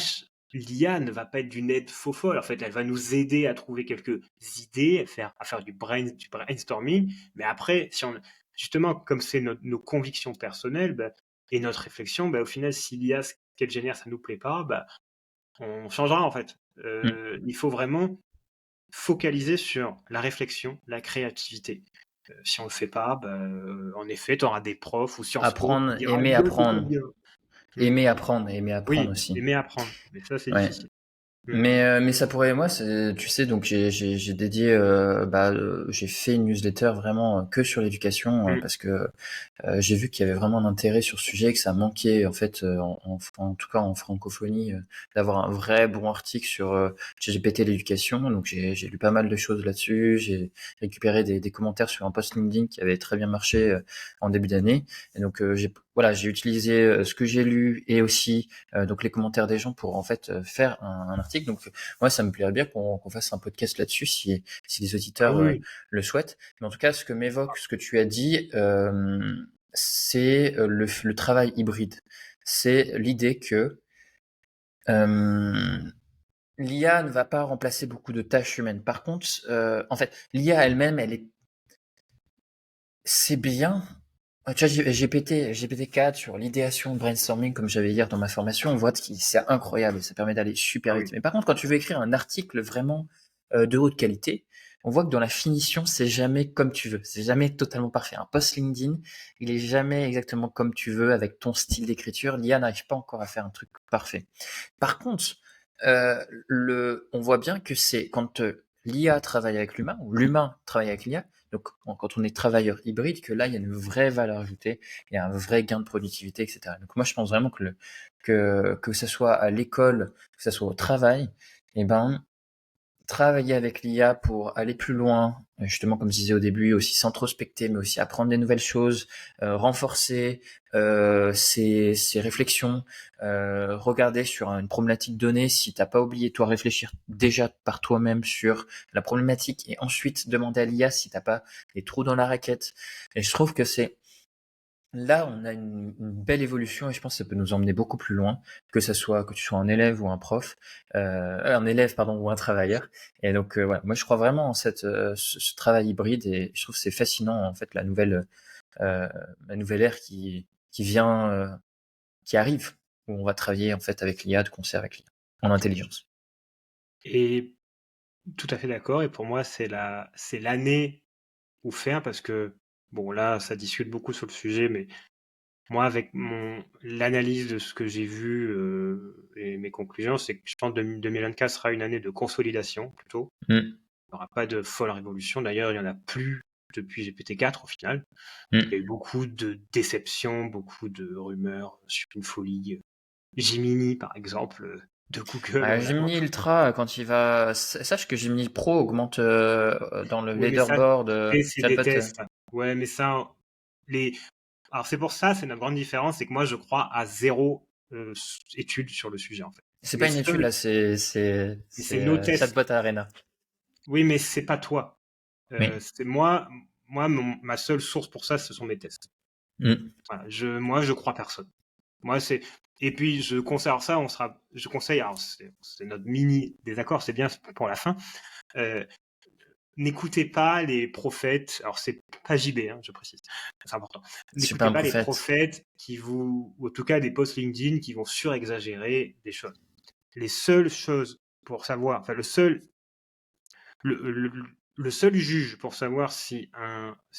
Speaker 1: l'IA ne va pas être d'une aide faux folle. En fait, elle va nous aider à trouver quelques idées, à faire du brainstorming. Mais après, justement, comme c'est nos convictions personnelles et notre réflexion, au final, si l'IA, ce qu'elle génère, ça ne nous plaît pas, on changera en fait. Il faut vraiment focaliser sur la réflexion, la créativité. Si on ne le fait pas, en effet, tu auras des profs ou Sciences Po qui
Speaker 2: Apprendre,
Speaker 1: diront
Speaker 2: aimer
Speaker 1: «Yo, c'est pas
Speaker 2: apprendre.
Speaker 1: bien».
Speaker 2: Aimer apprendre
Speaker 1: Oui,
Speaker 2: aussi.
Speaker 1: aimer apprendre, mais ça, c'est
Speaker 2: Ouais.
Speaker 1: difficile.
Speaker 2: Mais ça pourrait, moi, tu sais, donc j'ai dédié, j'ai fait une newsletter vraiment que sur l'éducation parce que j'ai vu qu'il y avait vraiment un intérêt sur ce sujet, que ça manquait en fait, en tout cas en francophonie, d'avoir un vrai bon article sur ChatGPT et l'éducation. Donc j'ai lu pas mal de choses là-dessus. J'ai récupéré des commentaires sur un post LinkedIn qui avait très bien marché en début d'année. Et donc j'ai utilisé ce que j'ai lu et aussi donc les commentaires des gens pour en fait faire un article. Donc moi ça me plairait bien qu'on fasse un podcast là-dessus si les
Speaker 1: Ah
Speaker 2: auditeurs
Speaker 1: oui,
Speaker 2: le souhaitent. Mais en tout cas, ce que tu as dit, c'est le travail hybride. C'est l'idée que l'IA ne va pas remplacer beaucoup de tâches humaines. Par contre, en fait, l'IA elle-même, c'est bien. Tu vois, GPT-4 sur l'idéation, le brainstorming, comme j'avais hier dans ma formation, on voit que c'est incroyable, ça permet d'aller super
Speaker 1: ah
Speaker 2: vite.
Speaker 1: oui.
Speaker 2: Mais par contre, quand tu veux écrire un article vraiment de haute qualité, on voit que dans la finition, c'est jamais comme tu veux, c'est jamais totalement parfait. Un post LinkedIn, il est jamais exactement comme tu veux avec ton style d'écriture. L'IA n'arrive pas encore à faire un truc parfait. Par contre, on voit bien que c'est quand l'IA travaille avec l'humain ou l'humain travaille avec l'IA, donc quand on est travailleur hybride, que là il y a une vraie valeur ajoutée, il y a un vrai gain de productivité, etc. Donc moi je pense vraiment que ce soit à l'école, que ce soit au travail, eh ben travailler avec l'IA pour aller plus loin, justement comme je disais au début, aussi s'introspecter, mais aussi apprendre des nouvelles choses, renforcer ses réflexions, regarder sur une problématique donnée, si t'as pas oublié toi réfléchir déjà par toi-même sur la problématique et ensuite demander à l'IA si t'as pas des trous dans la raquette. Et je trouve que là, on a une belle évolution et je pense que ça peut nous emmener beaucoup plus loin, que tu sois un élève ou un prof, un élève pardon ou un travailleur. Et donc voilà, moi je crois vraiment en ce travail hybride et je trouve que c'est fascinant en fait euh, la nouvelle ère qui vient, qui arrive où on va travailler en fait avec l'IA de concert avec l'IA en intelligence.
Speaker 1: Et tout à fait d'accord. Et pour moi, c'est l'année où faire parce que, bon, là, ça discute beaucoup sur le sujet, mais moi, avec l'analyse de ce que j'ai vu et mes conclusions, c'est que je pense que 2024 sera une année de consolidation plutôt.
Speaker 2: Mm.
Speaker 1: Il n'y aura pas de folle révolution. D'ailleurs, il n'y en a plus depuis GPT-4 au final. Il y a
Speaker 2: Mm.
Speaker 1: eu beaucoup de déceptions, beaucoup de rumeurs sur une folie. Gemini, par exemple, de Google, voilà.
Speaker 2: Gemini Ultra, quand il va, sache que Gemini Pro augmente dans le
Speaker 1: Oui, mais ça,
Speaker 2: leaderboard
Speaker 1: c'est des
Speaker 2: chatbot.
Speaker 1: tests. Ouais, mais ça, les... Alors c'est pour ça, c'est notre grande différence, c'est que moi, je crois à zéro étude sur le sujet, en fait.
Speaker 2: C'est pas
Speaker 1: Les
Speaker 2: une étude
Speaker 1: seuls,
Speaker 2: là,
Speaker 1: mais c'est
Speaker 2: c'est
Speaker 1: nos tests.
Speaker 2: Chatbot Arena.
Speaker 1: Oui, mais c'est pas toi.
Speaker 2: Oui.
Speaker 1: C'est ma seule source pour ça, ce sont mes tests.
Speaker 2: Mm.
Speaker 1: Voilà, moi, je crois personne. Moi, c'est. Et puis, je conseille, alors ça, je conseille, alors c'est notre mini désaccord, c'est bien pour la fin. Euh, N'écoutez pas les prophètes, alors c'est pas JB, hein, je précise, c'est important.
Speaker 2: Je suis pas
Speaker 1: N'écoutez
Speaker 2: un
Speaker 1: pas les
Speaker 2: prophète.
Speaker 1: prophètes ou en tout cas des posts LinkedIn qui vont surexagérer des choses. Les seules choses pour savoir, enfin le seul, le seul juge pour savoir si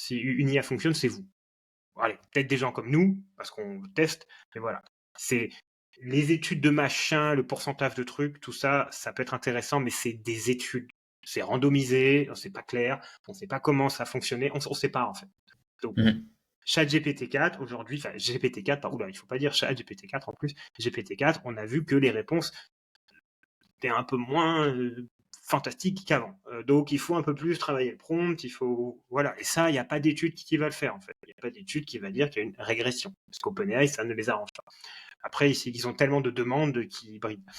Speaker 1: une IA fonctionne, c'est vous. Allez, peut-être des gens comme nous, parce qu'on le teste, mais voilà. C'est les études de machin, le pourcentage de trucs, tout ça, ça peut être intéressant, mais c'est des études. C'est randomisé, c'est pas clair, on sait pas comment ça fonctionnait, on sait pas en fait. Donc, ChatGPT-4, aujourd'hui, enfin GPT-4, pardon, il faut pas dire ChatGPT-4 en plus, GPT-4, on a vu que les réponses étaient un peu moins fantastiques qu'avant. Donc il faut un peu plus travailler le prompt, il faut voilà. Et ça, il n'y a pas d'étude qui va le faire en fait. Il n'y a pas d'étude qui va dire qu'il y a une régression, parce qu'OpenAI, ça ne les arrange pas. Après, ils ont tellement de demandes qui brident.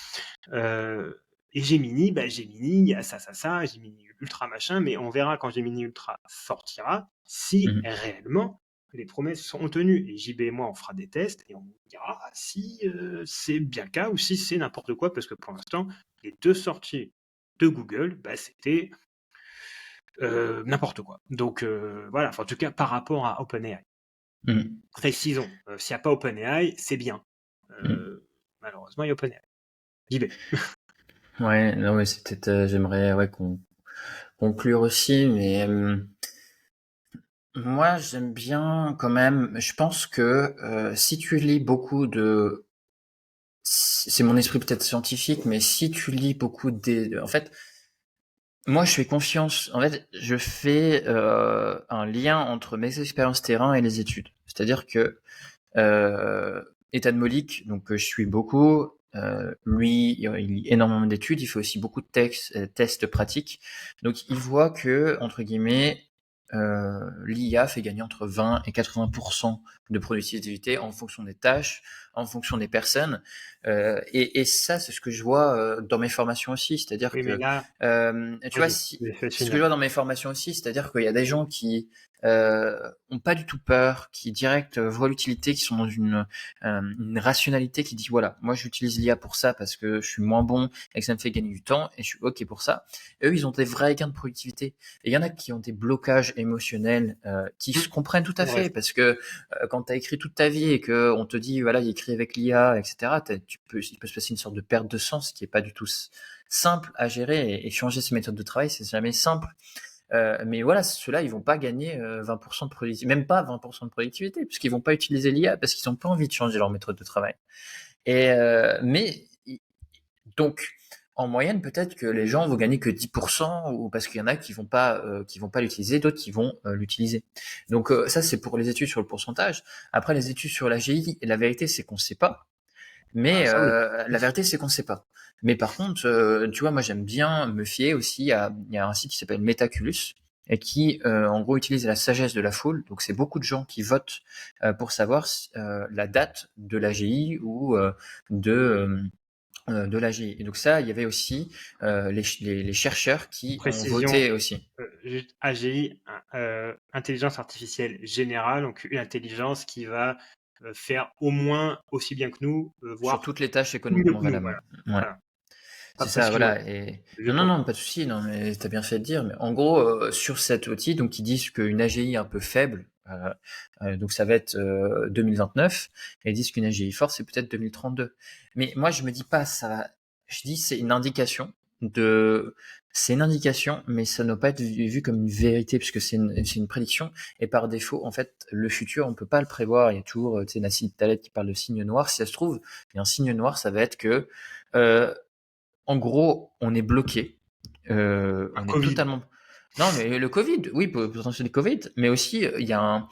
Speaker 1: Et Gemini, Gemini, il y a ça, Gemini Ultra machin, mais on verra quand Gemini Ultra sortira si réellement les promesses sont tenues. Et JB et moi, on fera des tests et on dira si c'est bien le cas ou si c'est n'importe quoi, parce que pour l'instant, les 2 sorties de Google, c'était n'importe quoi. Donc voilà, en tout cas par rapport à OpenAI. Précisons, s'il n'y a pas OpenAI, c'est bien. Malheureusement, il y a OpenAI. JB.
Speaker 2: Ouais, non, mais c'était, j'aimerais conclure aussi, mais moi j'aime bien quand même. Je pense que si tu lis beaucoup c'est mon esprit peut-être scientifique, mais si tu lis beaucoup en fait, moi je fais confiance. En fait, je fais un lien entre mes expériences terrain et les études. C'est-à-dire que Ethan Mollick, donc je suis beaucoup. Lui, il lit énormément d'études, il fait aussi beaucoup de tests pratiques. Donc, il voit que, entre guillemets, l'IA fait gagner entre 20 et 80% de productivité en fonction des tâches, en fonction des personnes. Et ça, c'est ce que je vois dans mes formations aussi. C'est-à-dire
Speaker 1: Oui, mais
Speaker 2: que,
Speaker 1: là,
Speaker 2: tu vois, ce que je vois dans mes formations aussi, c'est-à-dire qu'il y a des gens qui ont pas du tout peur, qui direct voient l'utilité, qui sont dans une rationalité qui dit voilà, moi j'utilise l'IA pour ça parce que je suis moins bon et que ça me fait gagner du temps et je suis ok pour ça. Et eux, ils ont des vrais gains de productivité. Et il y en a qui ont des blocages émotionnels qui se comprennent tout à fait parce que quand tu as écrit toute ta vie et que on te dit voilà, il écrit avec l'IA, etc., il peut se passer une sorte de perte de sens qui est pas du tout simple à gérer et changer ses méthodes de travail, c'est jamais simple. Mais voilà, ceux-là, ils vont pas gagner 20% de productivité, même pas 20% de productivité, puisqu'ils vont pas utiliser l'IA parce qu'ils ont pas envie de changer leur méthode de travail. Et donc, en moyenne, peut-être que les gens vont gagner que 10%, ou parce qu'il y en a qui vont pas l'utiliser, d'autres qui vont l'utiliser. Donc ça, c'est pour les études sur le pourcentage. Après, les études sur l'AGI, la vérité, c'est qu'on sait pas. Mais la vérité, c'est qu'on sait pas. Mais par contre, tu vois, moi j'aime bien me fier aussi il y a un site qui s'appelle Metaculus et qui, en gros, utilise la sagesse de la foule. Donc c'est beaucoup de gens qui votent pour savoir la date de l'AGI ou de l'AGI. Et donc ça, il y avait aussi les chercheurs qui ont
Speaker 1: précision,
Speaker 2: voté aussi.
Speaker 1: juste AGI, intelligence artificielle générale, donc une intelligence qui va faire au moins aussi bien que nous,
Speaker 2: Sur
Speaker 1: voire
Speaker 2: toutes les tâches
Speaker 1: mieux
Speaker 2: économiquement
Speaker 1: que nous.
Speaker 2: valables. Ouais.
Speaker 1: Voilà.
Speaker 2: C'est ça,
Speaker 1: Excuse-moi,
Speaker 2: voilà. Et
Speaker 1: je
Speaker 2: non, pas de souci. Non, mais t'as bien fait de dire. Mais en gros, sur cet outil, donc ils disent qu'une AGI un peu faible, donc ça va être 2029, et ils disent qu'une AGI forte, c'est peut-être 2032. Mais moi, je me dis pas ça. Je dis c'est une indication c'est une indication, mais ça ne doit pas être vu comme une vérité puisque c'est une prédiction. Et par défaut, en fait, le futur, on peut pas le prévoir. Il y a toujours, tu sais, Nassim Taleb qui parle de signe noir. Si ça se trouve, il y a un signe noir, ça va être que en gros, on est bloqué. On est
Speaker 1: Covid.
Speaker 2: totalement. Non, mais le Covid, oui, potentiellement le Covid, mais aussi il y a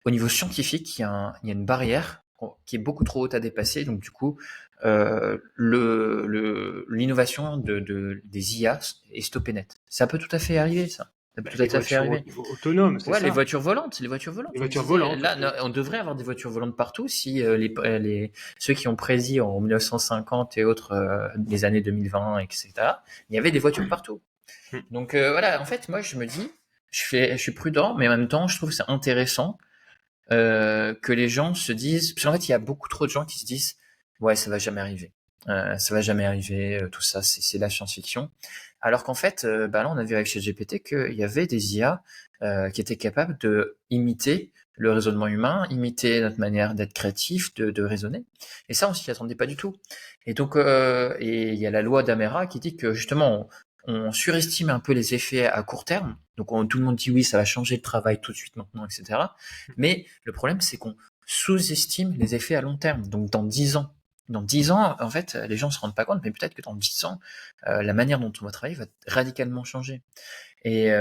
Speaker 2: au niveau scientifique, il y a une barrière qui est beaucoup trop haute à dépasser. Donc du coup, l'innovation des IA est stoppée net. Ça peut tout à fait arriver, ça. Ça peut tout
Speaker 1: Les
Speaker 2: à fait
Speaker 1: voitures
Speaker 2: arriver.
Speaker 1: autonomes, c'est
Speaker 2: Ouais, les
Speaker 1: ça.
Speaker 2: voitures volantes, les voitures volantes.
Speaker 1: Les
Speaker 2: On
Speaker 1: voitures
Speaker 2: disait,
Speaker 1: volantes.
Speaker 2: là, on devrait avoir des voitures volantes partout si ceux qui ont prédit en 1950 et autres, les années 2020, etc., il y avait des voitures partout. Donc voilà, en fait, moi, je me dis, je suis prudent, mais en même temps, je trouve que c'est intéressant que les gens se disent, parce qu'en fait, il y a beaucoup trop de gens qui se disent, ouais, ça va jamais arriver. Ça va jamais arriver, tout ça, c'est la science-fiction. Alors qu'en fait, là, on a vu avec ChatGPT qu'il y avait des IA qui étaient capables de imiter le raisonnement humain, imiter notre manière d'être créatif, de raisonner. Et ça, on s'y attendait pas du tout. Et donc, et il y a la loi d'Amera qui dit que justement, on surestime un peu les effets à court terme. Donc tout le monde dit oui, ça va changer le travail tout de suite maintenant, etc. Mais le problème, c'est qu'on sous-estime les effets à long terme. Donc dans 10 ans. Dans 10 ans, en fait, les gens se rendent pas compte, mais peut-être que dans 10 ans, la manière dont on va travailler va radicalement changer. Et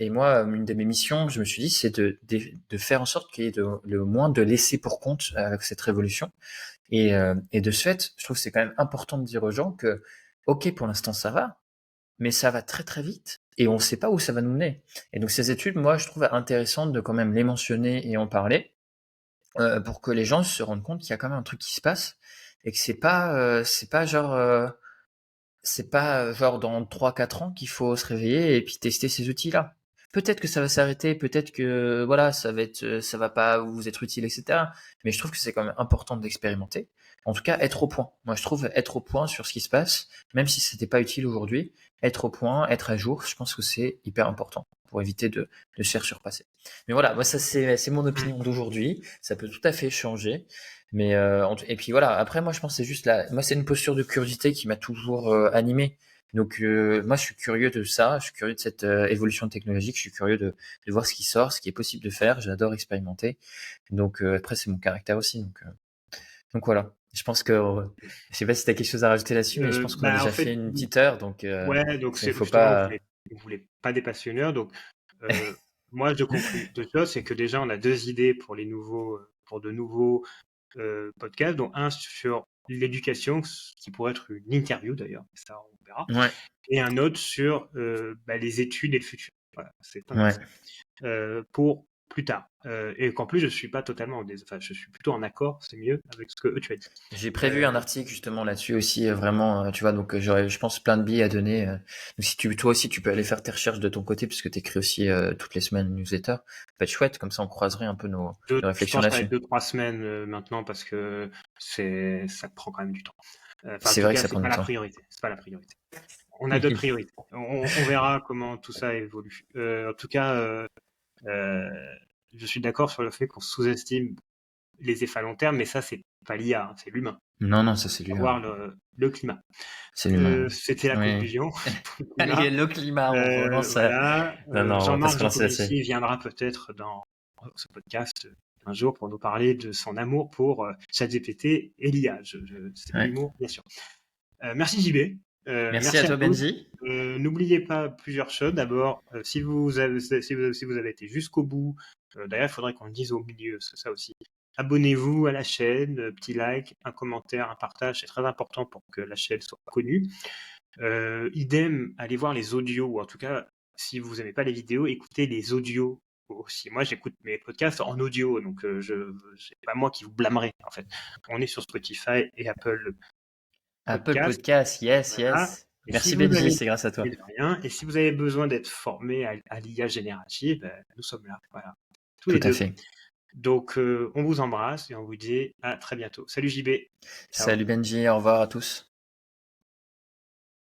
Speaker 2: moi, une de mes missions, je me suis dit, c'est de faire en sorte qu'il y ait le moins de laisser pour compte avec cette révolution. Et de ce fait, je trouve que c'est quand même important de dire aux gens que, ok, pour l'instant ça va, mais ça va très très vite et on ne sait pas où ça va nous mener. Et donc ces études, moi, je trouve intéressantes de quand même les mentionner et en parler pour que les gens se rendent compte qu'il y a quand même un truc qui se passe et que c'est pas genre dans 3-4 ans qu'il faut se réveiller et puis tester ces outils-là. Peut-être que ça va s'arrêter, peut-être que voilà, ça va pas vous être utile, etc. Mais je trouve que c'est quand même important d'expérimenter. En tout cas, être au point. Moi, je trouve être au point sur ce qui se passe, même si c'était pas utile aujourd'hui, être au point, être à jour, je pense que c'est hyper important pour éviter de se faire surpasser. Mais voilà, moi ça c'est mon opinion d'aujourd'hui. Ça peut tout à fait changer. Mais et puis voilà. Après, moi, je pense que c'est juste moi, c'est une posture de curiosité qui m'a toujours animé. Donc moi, je suis curieux de ça. Je suis curieux de cette évolution technologique. Je suis curieux de voir ce qui sort, ce qui est possible de faire. J'adore expérimenter. Donc après, c'est mon caractère aussi. Donc voilà. Je pense que je sais pas si tu as quelque chose à rajouter là-dessus, mais je pense qu'on a
Speaker 1: En
Speaker 2: déjà
Speaker 1: fait,
Speaker 2: fait une petite heure. Donc
Speaker 1: ouais, donc
Speaker 2: il
Speaker 1: c'est
Speaker 2: faut
Speaker 1: justement,
Speaker 2: pas.
Speaker 1: vous voulez pas des passionneurs. Donc, moi, je conclus deux choses, c'est que déjà, on a deux idées pour pour de nouveaux podcasts, dont un sur l'éducation, qui pourrait être une interview d'ailleurs, ça on verra,
Speaker 2: Ouais.
Speaker 1: et un autre sur les études et le futur. Voilà, c'est un
Speaker 2: Ouais.
Speaker 1: axe. Pour plus tard. Et qu'en plus, je suis pas totalement, enfin, je suis plutôt en accord, c'est mieux avec ce que tu as dit.
Speaker 2: J'ai prévu un article justement là-dessus aussi, vraiment, tu vois, donc j'aurais, je pense, plein de billes à donner. Donc si toi aussi, tu peux aller faire tes recherches de ton côté, puisque tu écris aussi toutes les semaines une newsletter, ça peut être chouette, comme ça on croiserait un peu nos
Speaker 1: Je
Speaker 2: réflexions
Speaker 1: pense que ça va
Speaker 2: là-dessus.
Speaker 1: être 2-3 semaines maintenant parce que ça prend quand même du temps. Enfin, en
Speaker 2: C'est
Speaker 1: tout
Speaker 2: vrai que
Speaker 1: cas,
Speaker 2: ça
Speaker 1: c'est
Speaker 2: prend
Speaker 1: pas
Speaker 2: du
Speaker 1: la
Speaker 2: temps.
Speaker 1: priorité. C'est pas la priorité. On a d'autres priorités. On verra comment tout ça évolue. En tout cas, je suis d'accord sur le fait qu'on sous-estime les effets à long terme, mais ça, c'est pas l'IA, hein, c'est l'humain.
Speaker 2: Non, non, ça c'est lui,
Speaker 1: Voir le climat.
Speaker 2: c'est l'humain.
Speaker 1: C'était la
Speaker 2: Oui.
Speaker 1: conclusion pour le
Speaker 2: Allez,
Speaker 1: climat.
Speaker 2: le climat, on relance.
Speaker 1: Voilà.
Speaker 2: Non, non, on va pas
Speaker 1: Jean-Marc
Speaker 2: se relancer là-dessus.
Speaker 1: Jancovici viendra peut-être dans ce podcast un jour pour nous parler de son amour pour ChatGPT et l'IA. C'est de
Speaker 2: Ouais.
Speaker 1: l'humour, bien sûr. Merci JB.
Speaker 2: Merci à
Speaker 1: Merci à
Speaker 2: toi,
Speaker 1: tous.
Speaker 2: Benji.
Speaker 1: N'oubliez pas plusieurs choses. D'abord, si vous avez été jusqu'au bout, d'ailleurs, il faudrait qu'on le dise au milieu, c'est ça aussi. Abonnez-vous à la chaîne, petit like, un commentaire, un partage, c'est très important pour que la chaîne soit connue. Idem, allez voir les audios, ou en tout cas, si vous n'aimez pas les vidéos, écoutez les audios aussi. Moi, j'écoute mes podcasts en audio, donc c'est pas moi qui vous blâmerai, en fait. On est sur Spotify et Apple
Speaker 2: Apple
Speaker 1: Podcast.
Speaker 2: Podcast, yes,
Speaker 1: Voilà.
Speaker 2: yes.
Speaker 1: Et si
Speaker 2: Merci
Speaker 1: vous
Speaker 2: Benji,
Speaker 1: avez
Speaker 2: c'est grâce à toi.
Speaker 1: de rien, et si vous avez besoin d'être formé à l'IA générative, nous sommes là. Voilà. Tous
Speaker 2: Tout
Speaker 1: les
Speaker 2: à
Speaker 1: deux.
Speaker 2: fait.
Speaker 1: Donc, on vous embrasse et on vous dit à très bientôt. Salut JB. Ciao.
Speaker 2: Salut Benji, au revoir à tous.